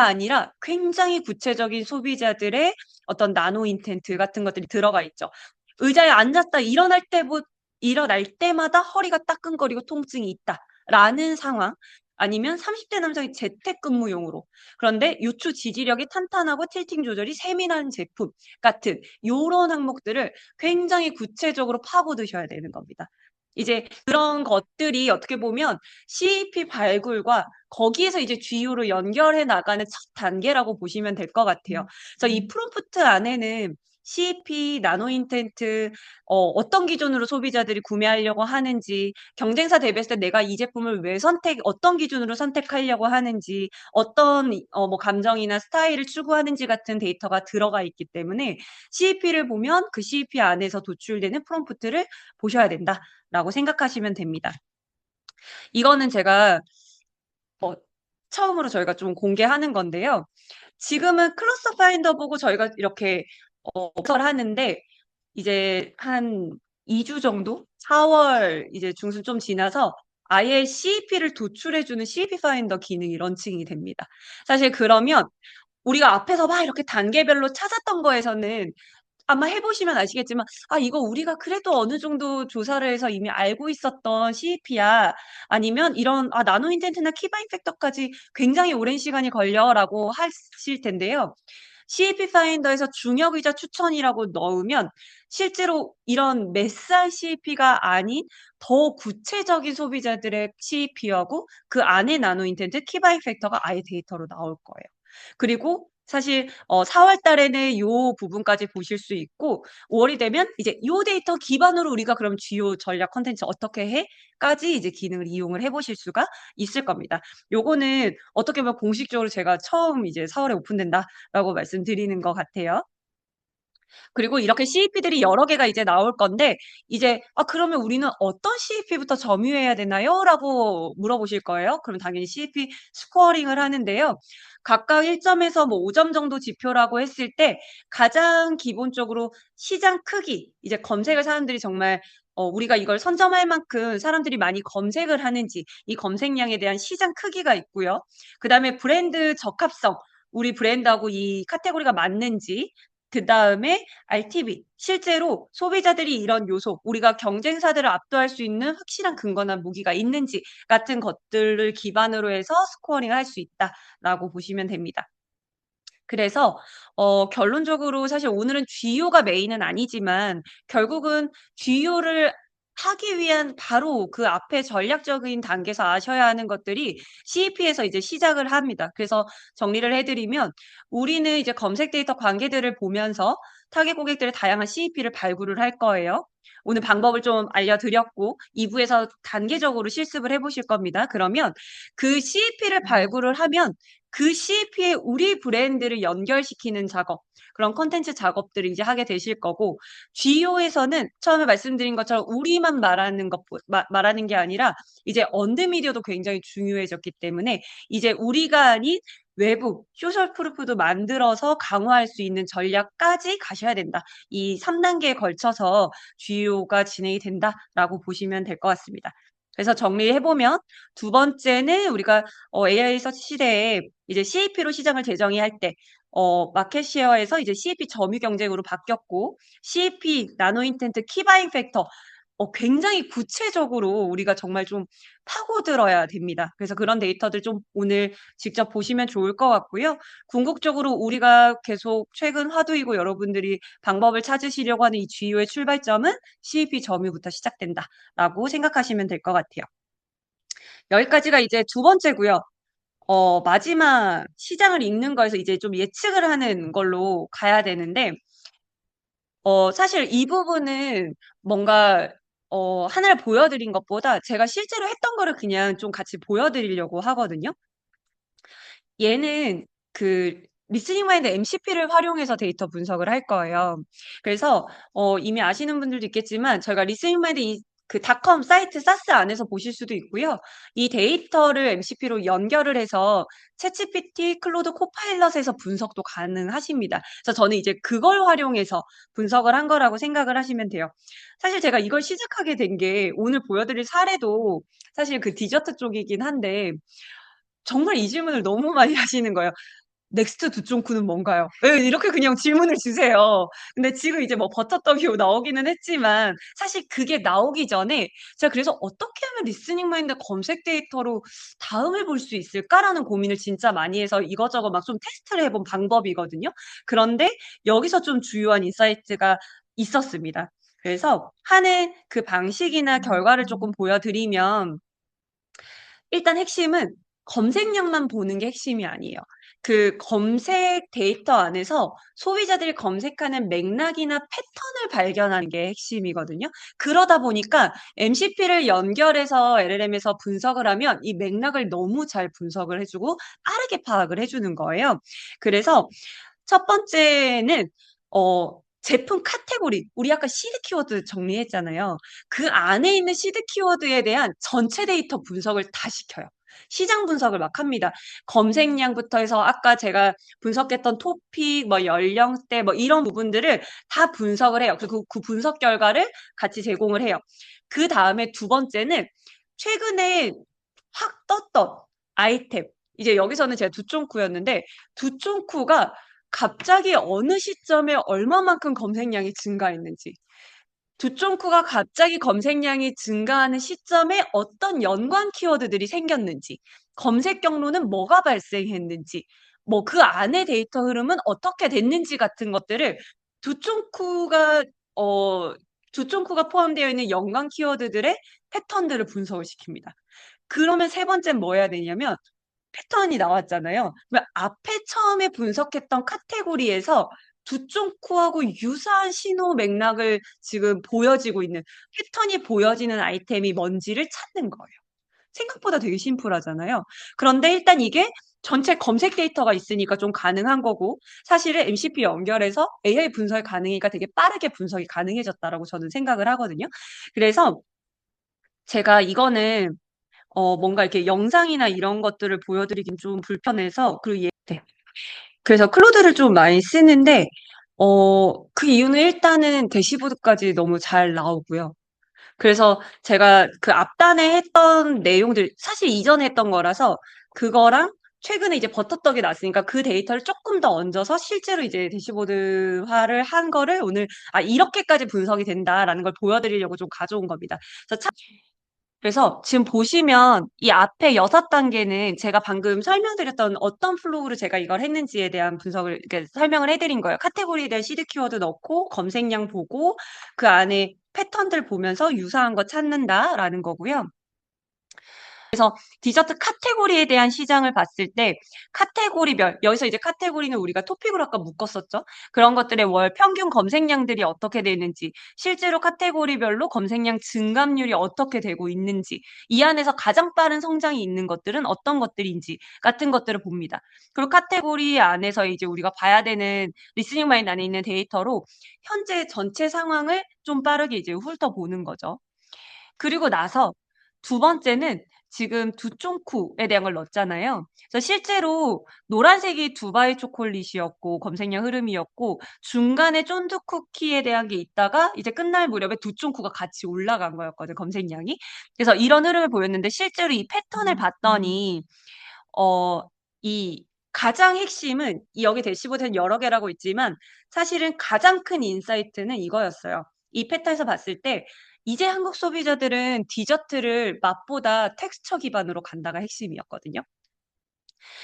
아니라 굉장히 구체적인 소비자들의 어떤 나노 인텐트 같은 것들이 들어가 있죠. 의자에 앉았다 일어날 때마다 허리가 따끔거리고 통증이 있다라는 상황. 아니면 30대 남성이 재택근무용으로. 그런데 요추 지지력이 탄탄하고 틸팅 조절이 세밀한 제품 같은 요런 항목들을 굉장히 구체적으로 파고드셔야 되는 겁니다. 이제 그런 것들이 어떻게 보면 CEP 발굴과 거기에서 이제 GU로 연결해 나가는 첫 단계라고 보시면 될 것 같아요. 그래서 이 프롬프트 안에는 CEP, 나노 인텐트, 어떤 기준으로 소비자들이 구매하려고 하는지, 경쟁사 대비했을 때 내가 이 제품을 어떤 기준으로 선택하려고 하는지, 어떤 뭐 감정이나 스타일을 추구하는지 같은 데이터가 들어가 있기 때문에 CEP를 보면 그 CEP 안에서 도출되는 프롬프트를 보셔야 된다라고 생각하시면 됩니다. 이거는 제가 처음으로 저희가 좀 공개하는 건데요. 지금은 클러스터 파인더 보고 저희가 이렇게 검색을 하는데 이제 한 2주 정도? 4월 이제 중순 좀 지나서 아예 CEP를 도출해주는 CEP 파인더 기능이 런칭이 됩니다. 사실 그러면 우리가 앞에서 막 이렇게 단계별로 찾았던 거에서는 아마 해보시면 아시겠지만, 아, 이거 우리가 그래도 어느 정도 조사를 해서 이미 알고 있었던 CEP야. 아니면 이런, 아, 나노 인텐트나 키바인 팩터까지 굉장히 오랜 시간이 걸려라고 하실 텐데요. CEP 파인더에서 중역이자 추천이라고 넣으면 실제로 이런 몇 살 CEP가 아닌 더 구체적인 소비자들의 CEP하고 그 안에 나노 인텐트, 키바인 팩터가 아예 데이터로 나올 거예요. 그리고 사실 4월 달에는 요 부분까지 보실 수 있고 5월이 되면 이제 요 데이터 기반으로 우리가 그럼 주요 전략 콘텐츠 어떻게 해?까지 이제 기능을 이용을 해보실 수가 있을 겁니다. 요거는 어떻게 보면 공식적으로 제가 처음 이제 4월에 오픈된다라고 말씀드리는 것 같아요. 그리고 이렇게 CEP들이 여러 개가 이제 나올 건데 이제 "아 그러면 우리는 어떤 CEP부터 점유해야 되나요?" 라고 물어보실 거예요. 그럼 당연히 CEP 스코어링을 하는데요. 각각 1 점에서 뭐 5점 정도 지표라고 했을 때 가장 기본적으로 시장 크기, 이제 검색을 사람들이 정말 우리가 이걸 선점할 만큼 사람들이 많이 검색을 하는지 이 검색량에 대한 시장 크기가 있고요. 그다음에 브랜드 적합성, 우리 브랜드하고 이 카테고리가 맞는지, 그다음에 RTV, 실제로 소비자들이 이런 요소, 우리가 경쟁사들을 압도할 수 있는 확실한 근거나 무기가 있는지 같은 것들을 기반으로 해서 스코어링을 할 수 있다라고 보시면 됩니다. 그래서 결론적으로 사실 오늘은 GEO가 메인은 아니지만 결국은 GEO를 하기 위한 바로 그 앞에 전략적인 단계에서 아셔야 하는 것들이 CEP에서 이제 시작을 합니다. 그래서 정리를 해 드리면 우리는 이제 검색 데이터 관계들을 보면서 타겟 고객들의 다양한 CEP를 발굴을 할 거예요. 오늘 방법을 좀 알려드렸고 2부에서 단계적으로 실습을 해 보실 겁니다. 그러면 그 CEP를 발굴을 하면 그 CEP에 우리 브랜드를 연결시키는 작업, 그런 콘텐츠 작업들을 이제 하게 되실 거고, GEO에서는 처음에 말씀드린 것처럼 우리만 말하는 게 아니라 이제 언드 미디어도 굉장히 중요해졌기 때문에 이제 우리가 아닌 외부 소셜 프루프도 만들어서 강화할 수 있는 전략까지 가셔야 된다. 이 3단계에 걸쳐서 GEO가 진행이 된다라고 보시면 될 것 같습니다. 그래서 정리해보면 두 번째는 우리가 AI 서치 시대에 이제 CAP로 시장을 재정의할 때 마켓 셰어에서 이제 CAP 점유 경쟁으로 바뀌었고 CAP 나노 인텐트 키바잉 팩터 굉장히 구체적으로 우리가 정말 좀 파고들어야 됩니다. 그래서 그런 데이터들 좀 오늘 직접 보시면 좋을 것 같고요. 궁극적으로 우리가 계속 최근 화두이고 여러분들이 방법을 찾으시려고 하는 이 GEO의 출발점은 CAP 점유부터 시작된다라고 생각하시면 될 것 같아요. 여기까지가 이제 두 번째고요. 마지막 시장을 읽는 거에서 이제 좀 예측을 하는 걸로 가야 되는데, 사실 이 부분은 뭔가, 하나를 보여드린 것보다 제가 실제로 했던 거를 그냥 좀 같이 보여드리려고 하거든요. 얘는 그 리스닝 마인드 MCP를 활용해서 데이터 분석을 할 거예요. 그래서 이미 아시는 분들도 있겠지만 저희가 리스닝 마인드 그 닷컴 사이트 사스 안에서 보실 수도 있고요. 이 데이터를 MCP로 연결을 해서 챗GPT, 클로드 코파일럿에서 분석도 가능하십니다. 그래서 저는 이제 그걸 활용해서 분석을 한 거라고 생각을 하시면 돼요. 사실 제가 이걸 시작하게 된 게 오늘 보여드릴 사례도 사실 그 디저트 쪽이긴 한데 정말 이 질문을 너무 많이 하시는 거예요. 넥스트 두쫑쿠는 뭔가요? 예, 이렇게 그냥 질문을 주세요. 근데 지금 이제 뭐 버터떡이 나오기는 했지만 사실 그게 나오기 전에 제가 그래서 어떻게 하면 리스닝 마인드 검색 데이터로 다음을 볼 수 있을까라는 고민을 진짜 많이 해서 이것저것 막 좀 테스트를 해본 방법이거든요. 그런데 여기서 좀 주요한 인사이트가 있었습니다. 그래서 하는 그 방식이나 결과를 조금 보여드리면 일단 핵심은 검색량만 보는 게 핵심이 아니에요. 그 검색 데이터 안에서 소비자들이 검색하는 맥락이나 패턴을 발견하는 게 핵심이거든요. 그러다 보니까 MCP를 연결해서 LLM에서 분석을 하면 이 맥락을 너무 잘 분석을 해주고 빠르게 파악을 해주는 거예요. 그래서 첫 번째는 제품 카테고리, 우리 아까 시드 키워드 정리했잖아요. 그 안에 있는 시드 키워드에 대한 전체 데이터 분석을 다 시켜요. 시장 분석을 막 합니다. 검색량부터 해서 아까 제가 분석했던 토픽, 뭐 연령대, 뭐 이런 부분들을 다 분석을 해요. 그리고 그 분석 결과를 같이 제공을 해요. 그 다음에 두 번째는 최근에 확 떴던 아이템. 이제 여기서는 제가 두쫑쿠였는데 두쫑쿠가 갑자기 어느 시점에 얼마만큼 검색량이 증가했는지, 두쫑쿠가 갑자기 검색량이 증가하는 시점에 어떤 연관 키워드들이 생겼는지, 검색 경로는 뭐가 발생했는지, 뭐 그 안에 데이터 흐름은 어떻게 됐는지 같은 것들을 두쫑쿠가 어 두쫑쿠가 포함되어 있는 연관 키워드들의 패턴들을 분석을 시킵니다. 그러면 세 번째는 뭐 해야 되냐면 패턴이 나왔잖아요. 그러면 앞에 처음에 분석했던 카테고리에서 두쫑코하고 유사한 신호 맥락을 지금 보여지고 있는 패턴이 보여지는 아이템이 뭔지를 찾는 거예요. 생각보다 되게 심플하잖아요. 그런데 일단 이게 전체 검색 데이터가 있으니까 좀 가능한 거고 사실은 MCP 연결해서 AI 분석이 가능하니까 되게 빠르게 분석이 가능해졌다라고 저는 생각을 하거든요. 그래서 제가 이거는 뭔가 이렇게 영상이나 이런 것들을 보여드리긴 좀 불편해서, 그리고 네. 그래서 클로드를 좀 많이 쓰는데, 그 이유는 일단은 대시보드까지 너무 잘 나오고요. 그래서 제가 그 앞단에 했던 내용들, 사실 이전에 했던 거라서 그거랑 최근에 이제 버터떡이 났으니까 그 데이터를 조금 더 얹어서 실제로 이제 대시보드화를 한 거를 오늘, 이렇게까지 분석이 된다라는 걸 보여드리려고 좀 가져온 겁니다. 그래서 지금 보시면 이 앞에 6단계는 제가 방금 설명드렸던 어떤 플로우로 제가 이걸 했는지에 대한 분석을 이렇게 설명을 해드린 거예요. 카테고리에 대한 시드 키워드 넣고 검색량 보고 그 안에 패턴들 보면서 유사한 거 찾는다라는 거고요. 그래서 디저트 카테고리에 대한 시장을 봤을 때 카테고리별, 여기서 이제 카테고리는 우리가 토픽으로 아까 묶었었죠. 그런 것들의 월 평균 검색량들이 어떻게 되는지, 실제로 카테고리별로 검색량 증감률이 어떻게 되고 있는지, 이 안에서 가장 빠른 성장이 있는 것들은 어떤 것들인지 같은 것들을 봅니다. 그리고 카테고리 안에서 이제 우리가 봐야 되는 리스닝 마인드 안에 있는 데이터로 현재 전체 상황을 좀 빠르게 이제 훑어보는 거죠. 그리고 나서 두 번째는 지금 두쫑쿠에 대한 걸 넣었잖아요. 그래서 실제로 노란색이 두바이 초콜릿이었고 검색량 흐름이었고 중간에 쫀득 쿠키에 대한 게 있다가 이제 끝날 무렵에 두쫑쿠가 같이 올라간 거였거든, 검색량이. 그래서 이런 흐름을 보였는데 실제로 이 패턴을 봤더니 어, 이 가장 핵심은 이 여기 대시보드는 여러 개라고 있지만 사실은 가장 큰 인사이트는 이거였어요. 이 패턴에서 봤을 때 이제 한국 소비자들은 디저트를 맛보다 텍스처 기반으로 간다가 핵심이었거든요.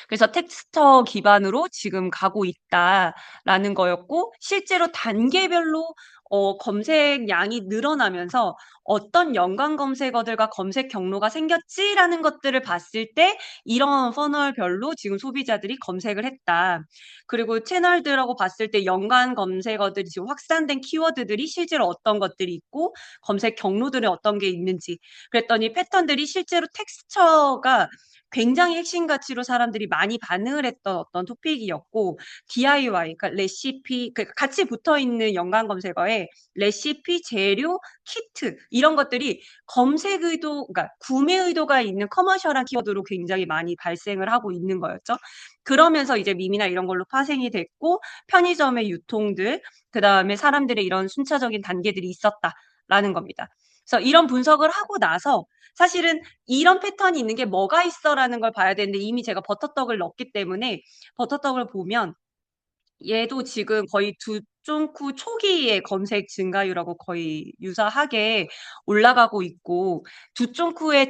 그래서 텍스처 기반으로 지금 가고 있다라는 거였고 실제로 단계별로 검색량이 늘어나면서 어떤 연관 검색어들과 검색 경로가 생겼지라는 것들을 봤을 때 이런 퍼널별로 지금 소비자들이 검색을 했다. 그리고 채널들하고 봤을 때 연관 검색어들이 지금 확산된 키워드들이 실제로 어떤 것들이 있고 검색 경로들은 어떤 게 있는지 그랬더니 패턴들이 실제로 텍스처가 굉장히 핵심 가치로 사람들이 많이 반응을 했던 어떤 토픽이었고 DIY, 그러니까 레시피, 같이 붙어 있는 연관 검색어에 레시피, 재료, 키트 이런 것들이 검색 의도, 그러니까 구매 의도가 있는 커머셜한 키워드로 굉장히 많이 발생을 하고 있는 거였죠. 그러면서 이제 밈이나 이런 걸로 파생이 됐고 편의점의 유통들, 그 다음에 사람들의 이런 순차적인 단계들이 있었다라는 겁니다. 그래서 이런 분석을 하고 나서 사실은 이런 패턴이 있는 게 뭐가 있어라는 걸 봐야 되는데 이미 제가 버터떡을 넣었기 때문에 버터떡을 보면 얘도 지금 거의 두쫑쿠 초기의 검색 증가율하고 거의 유사하게 올라가고 있고 두쫑쿠의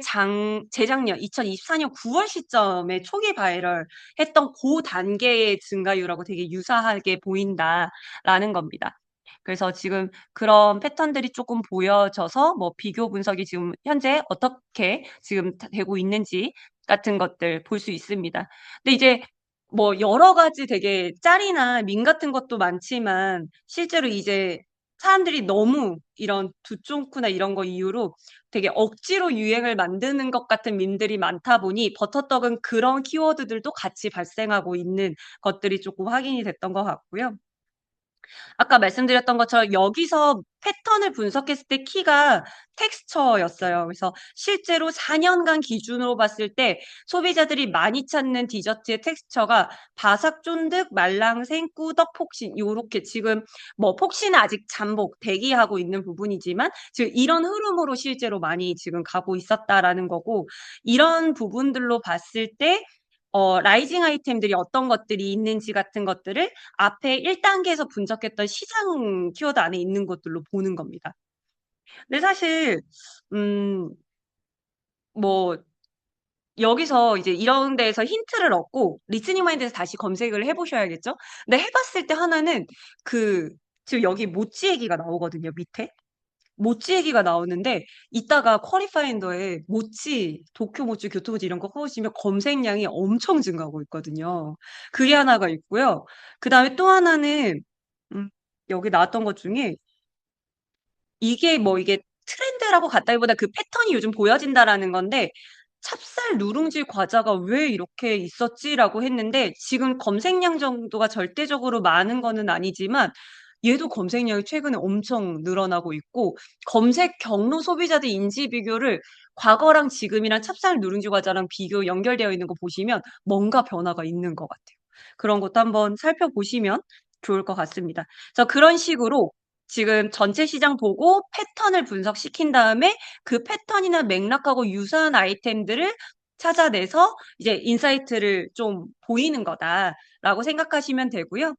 재작년 2024년 9월 시점에 초기 바이럴 했던 그 단계의 증가율하고 되게 유사하게 보인다라는 겁니다. 그래서 지금 그런 패턴들이 조금 보여져서 뭐 비교 분석이 지금 현재 어떻게 지금 되고 있는지 같은 것들 볼 수 있습니다. 근데 이제 뭐 여러 가지 되게 짤이나 밈 같은 것도 많지만 실제로 이제 사람들이 너무 이런 두쫑쿠나 이런 거 이유로 되게 억지로 유행을 만드는 것 같은 밈들이 많다 보니 버터떡은 그런 키워드들도 같이 발생하고 있는 것들이 조금 확인이 됐던 것 같고요. 아까 말씀드렸던 것처럼 여기서 패턴을 분석했을 때 키가 텍스처였어요. 그래서 실제로 4년간 기준으로 봤을 때 소비자들이 많이 찾는 디저트의 텍스처가 바삭 쫀득, 말랑생, 꾸덕, 폭신 요렇게 지금 뭐 폭신은 아직 잠복 대기하고 있는 부분이지만 지금 이런 흐름으로 실제로 많이 지금 가고 있었다라는 거고 이런 부분들로 봤을 때 라이징 아이템들이 어떤 것들이 있는지 같은 것들을 앞에 1단계에서 분석했던 시장 키워드 안에 있는 것들로 보는 겁니다. 근데 사실 음, 뭐 여기서 이제 이런 데에서 힌트를 얻고 리스닝 마인드에서 다시 검색을 해보셔야겠죠? 근데 해봤을 때 하나는 그 지금 여기 모찌 얘기가 나오거든요, 밑에. 모찌 얘기가 나오는데 이따가 쿼리파인더에 모찌, 도쿄 모찌, 교토 모찌 이런 거 뽑으시면 검색량이 엄청 증가하고 있거든요. 그게 하나가 있고요. 그 다음에 또 하나는 음, 여기 나왔던 것 중에 이게 뭐 이게 트렌드라고 갔다기보다 그 패턴이 요즘 보여진다라는 건데 찹쌀 누룽지 과자가 왜 이렇게 있었지라고 했는데 지금 검색량 정도가 절대적으로 많은 거는 아니지만 얘도 검색량이 최근에 엄청 늘어나고 있고 검색 경로 소비자들 인지 비교를 과거랑 지금이랑 찹쌀 누룽지 과자랑 비교 연결되어 있는 거 보시면 뭔가 변화가 있는 것 같아요. 그런 것도 한번 살펴보시면 좋을 것 같습니다. 그래서 그런 식으로 지금 전체 시장 보고 패턴을 분석시킨 다음에 그 패턴이나 맥락하고 유사한 아이템들을 찾아내서 이제 인사이트를 좀 보이는 거다라고 생각하시면 되고요.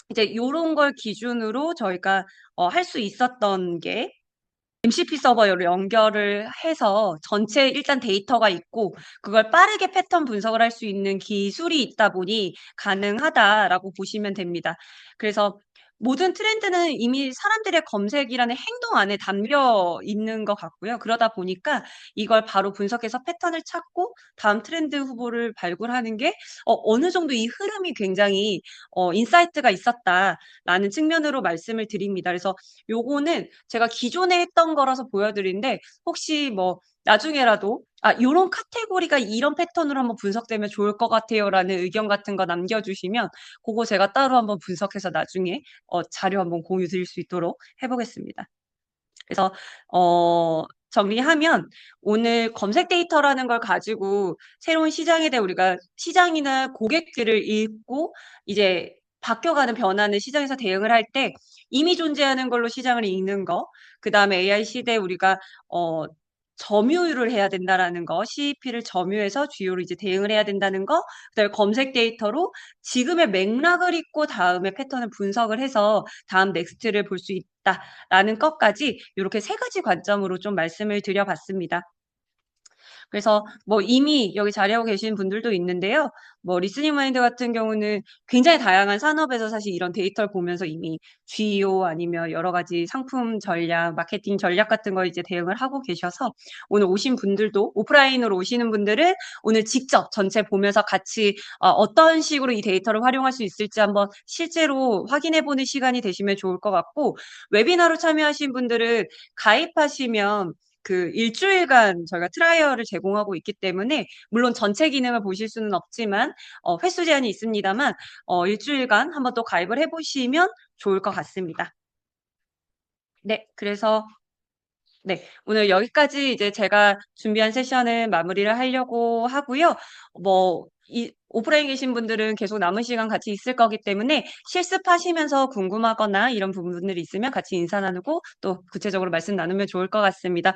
이제 요런 걸 기준으로 저희가 할 수 있었던 게 MCP 서버로 연결을 해서 전체 일단 데이터가 있고 그걸 빠르게 패턴 분석을 할 수 있는 기술이 있다 보니 가능하다라고 보시면 됩니다. 그래서 모든 트렌드는 이미 사람들의 검색이라는 행동 안에 담겨 있는 것 같고요. 그러다 보니까 이걸 바로 분석해서 패턴을 찾고 다음 트렌드 후보를 발굴하는 게 어느 정도 이 흐름이 굉장히 인사이트가 있었다라는 측면으로 말씀을 드립니다. 그래서 요거는 제가 기존에 했던 거라서 보여드리는데 혹시 뭐 나중에라도 요런 카테고리가 이런 패턴으로 한번 분석되면 좋을 것 같아요라는 의견 같은 거 남겨주시면 그거 제가 따로 한번 분석해서 나중에 자료 한번 공유 드릴 수 있도록 해보겠습니다. 그래서 정리하면 오늘 검색 데이터라는 걸 가지고 새로운 시장에 대해 우리가 시장이나 고객들을 읽고 이제 바뀌어가는 변화는 시장에서 대응을 할 때 이미 존재하는 걸로 시장을 읽는 거, 그다음에 AI 시대에 우리가 어 점유를 해야 된다라는 거, CEP를 점유해서 GEO로 이제 대응을 해야 된다는 거, 그다음에 검색 데이터로 지금의 맥락을 읽고 다음에 패턴을 분석을 해서 다음 넥스트를 볼 수 있다라는 것까지 요렇게 세 가지 관점으로 좀 말씀을 드려봤습니다. 그래서 뭐 이미 여기 자리하고 계신 분들도 있는데요. 뭐 리스닝 마인드 같은 경우는 굉장히 다양한 산업에서 사실 이런 데이터를 보면서 이미 GEO 아니면 여러 가지 상품 전략, 마케팅 전략 같은 걸 이제 대응을 하고 계셔서 오늘 오신 분들도 오프라인으로 오시는 분들은 오늘 직접 전체 보면서 같이 어떤 식으로 이 데이터를 활용할 수 있을지 한번 실제로 확인해 보는 시간이 되시면 좋을 것 같고, 웨비나로 참여하신 분들은 가입하시면 그 일주일간 저희가 트라이얼을 제공하고 있기 때문에 물론 전체 기능을 보실 수는 없지만 횟수 제한이 있습니다만 일주일간 한번 또 가입을 해 보시면 좋을 것 같습니다. 네. 그래서 네. 오늘 여기까지 이제 제가 준비한 세션은 마무리를 하려고 하고요. 뭐 이 오프라인 계신 분들은 계속 남은 시간 같이 있을 거기 때문에 실습하시면서 궁금하거나 이런 부분들이 있으면 같이 인사 나누고 또 구체적으로 말씀 나누면 좋을 것 같습니다.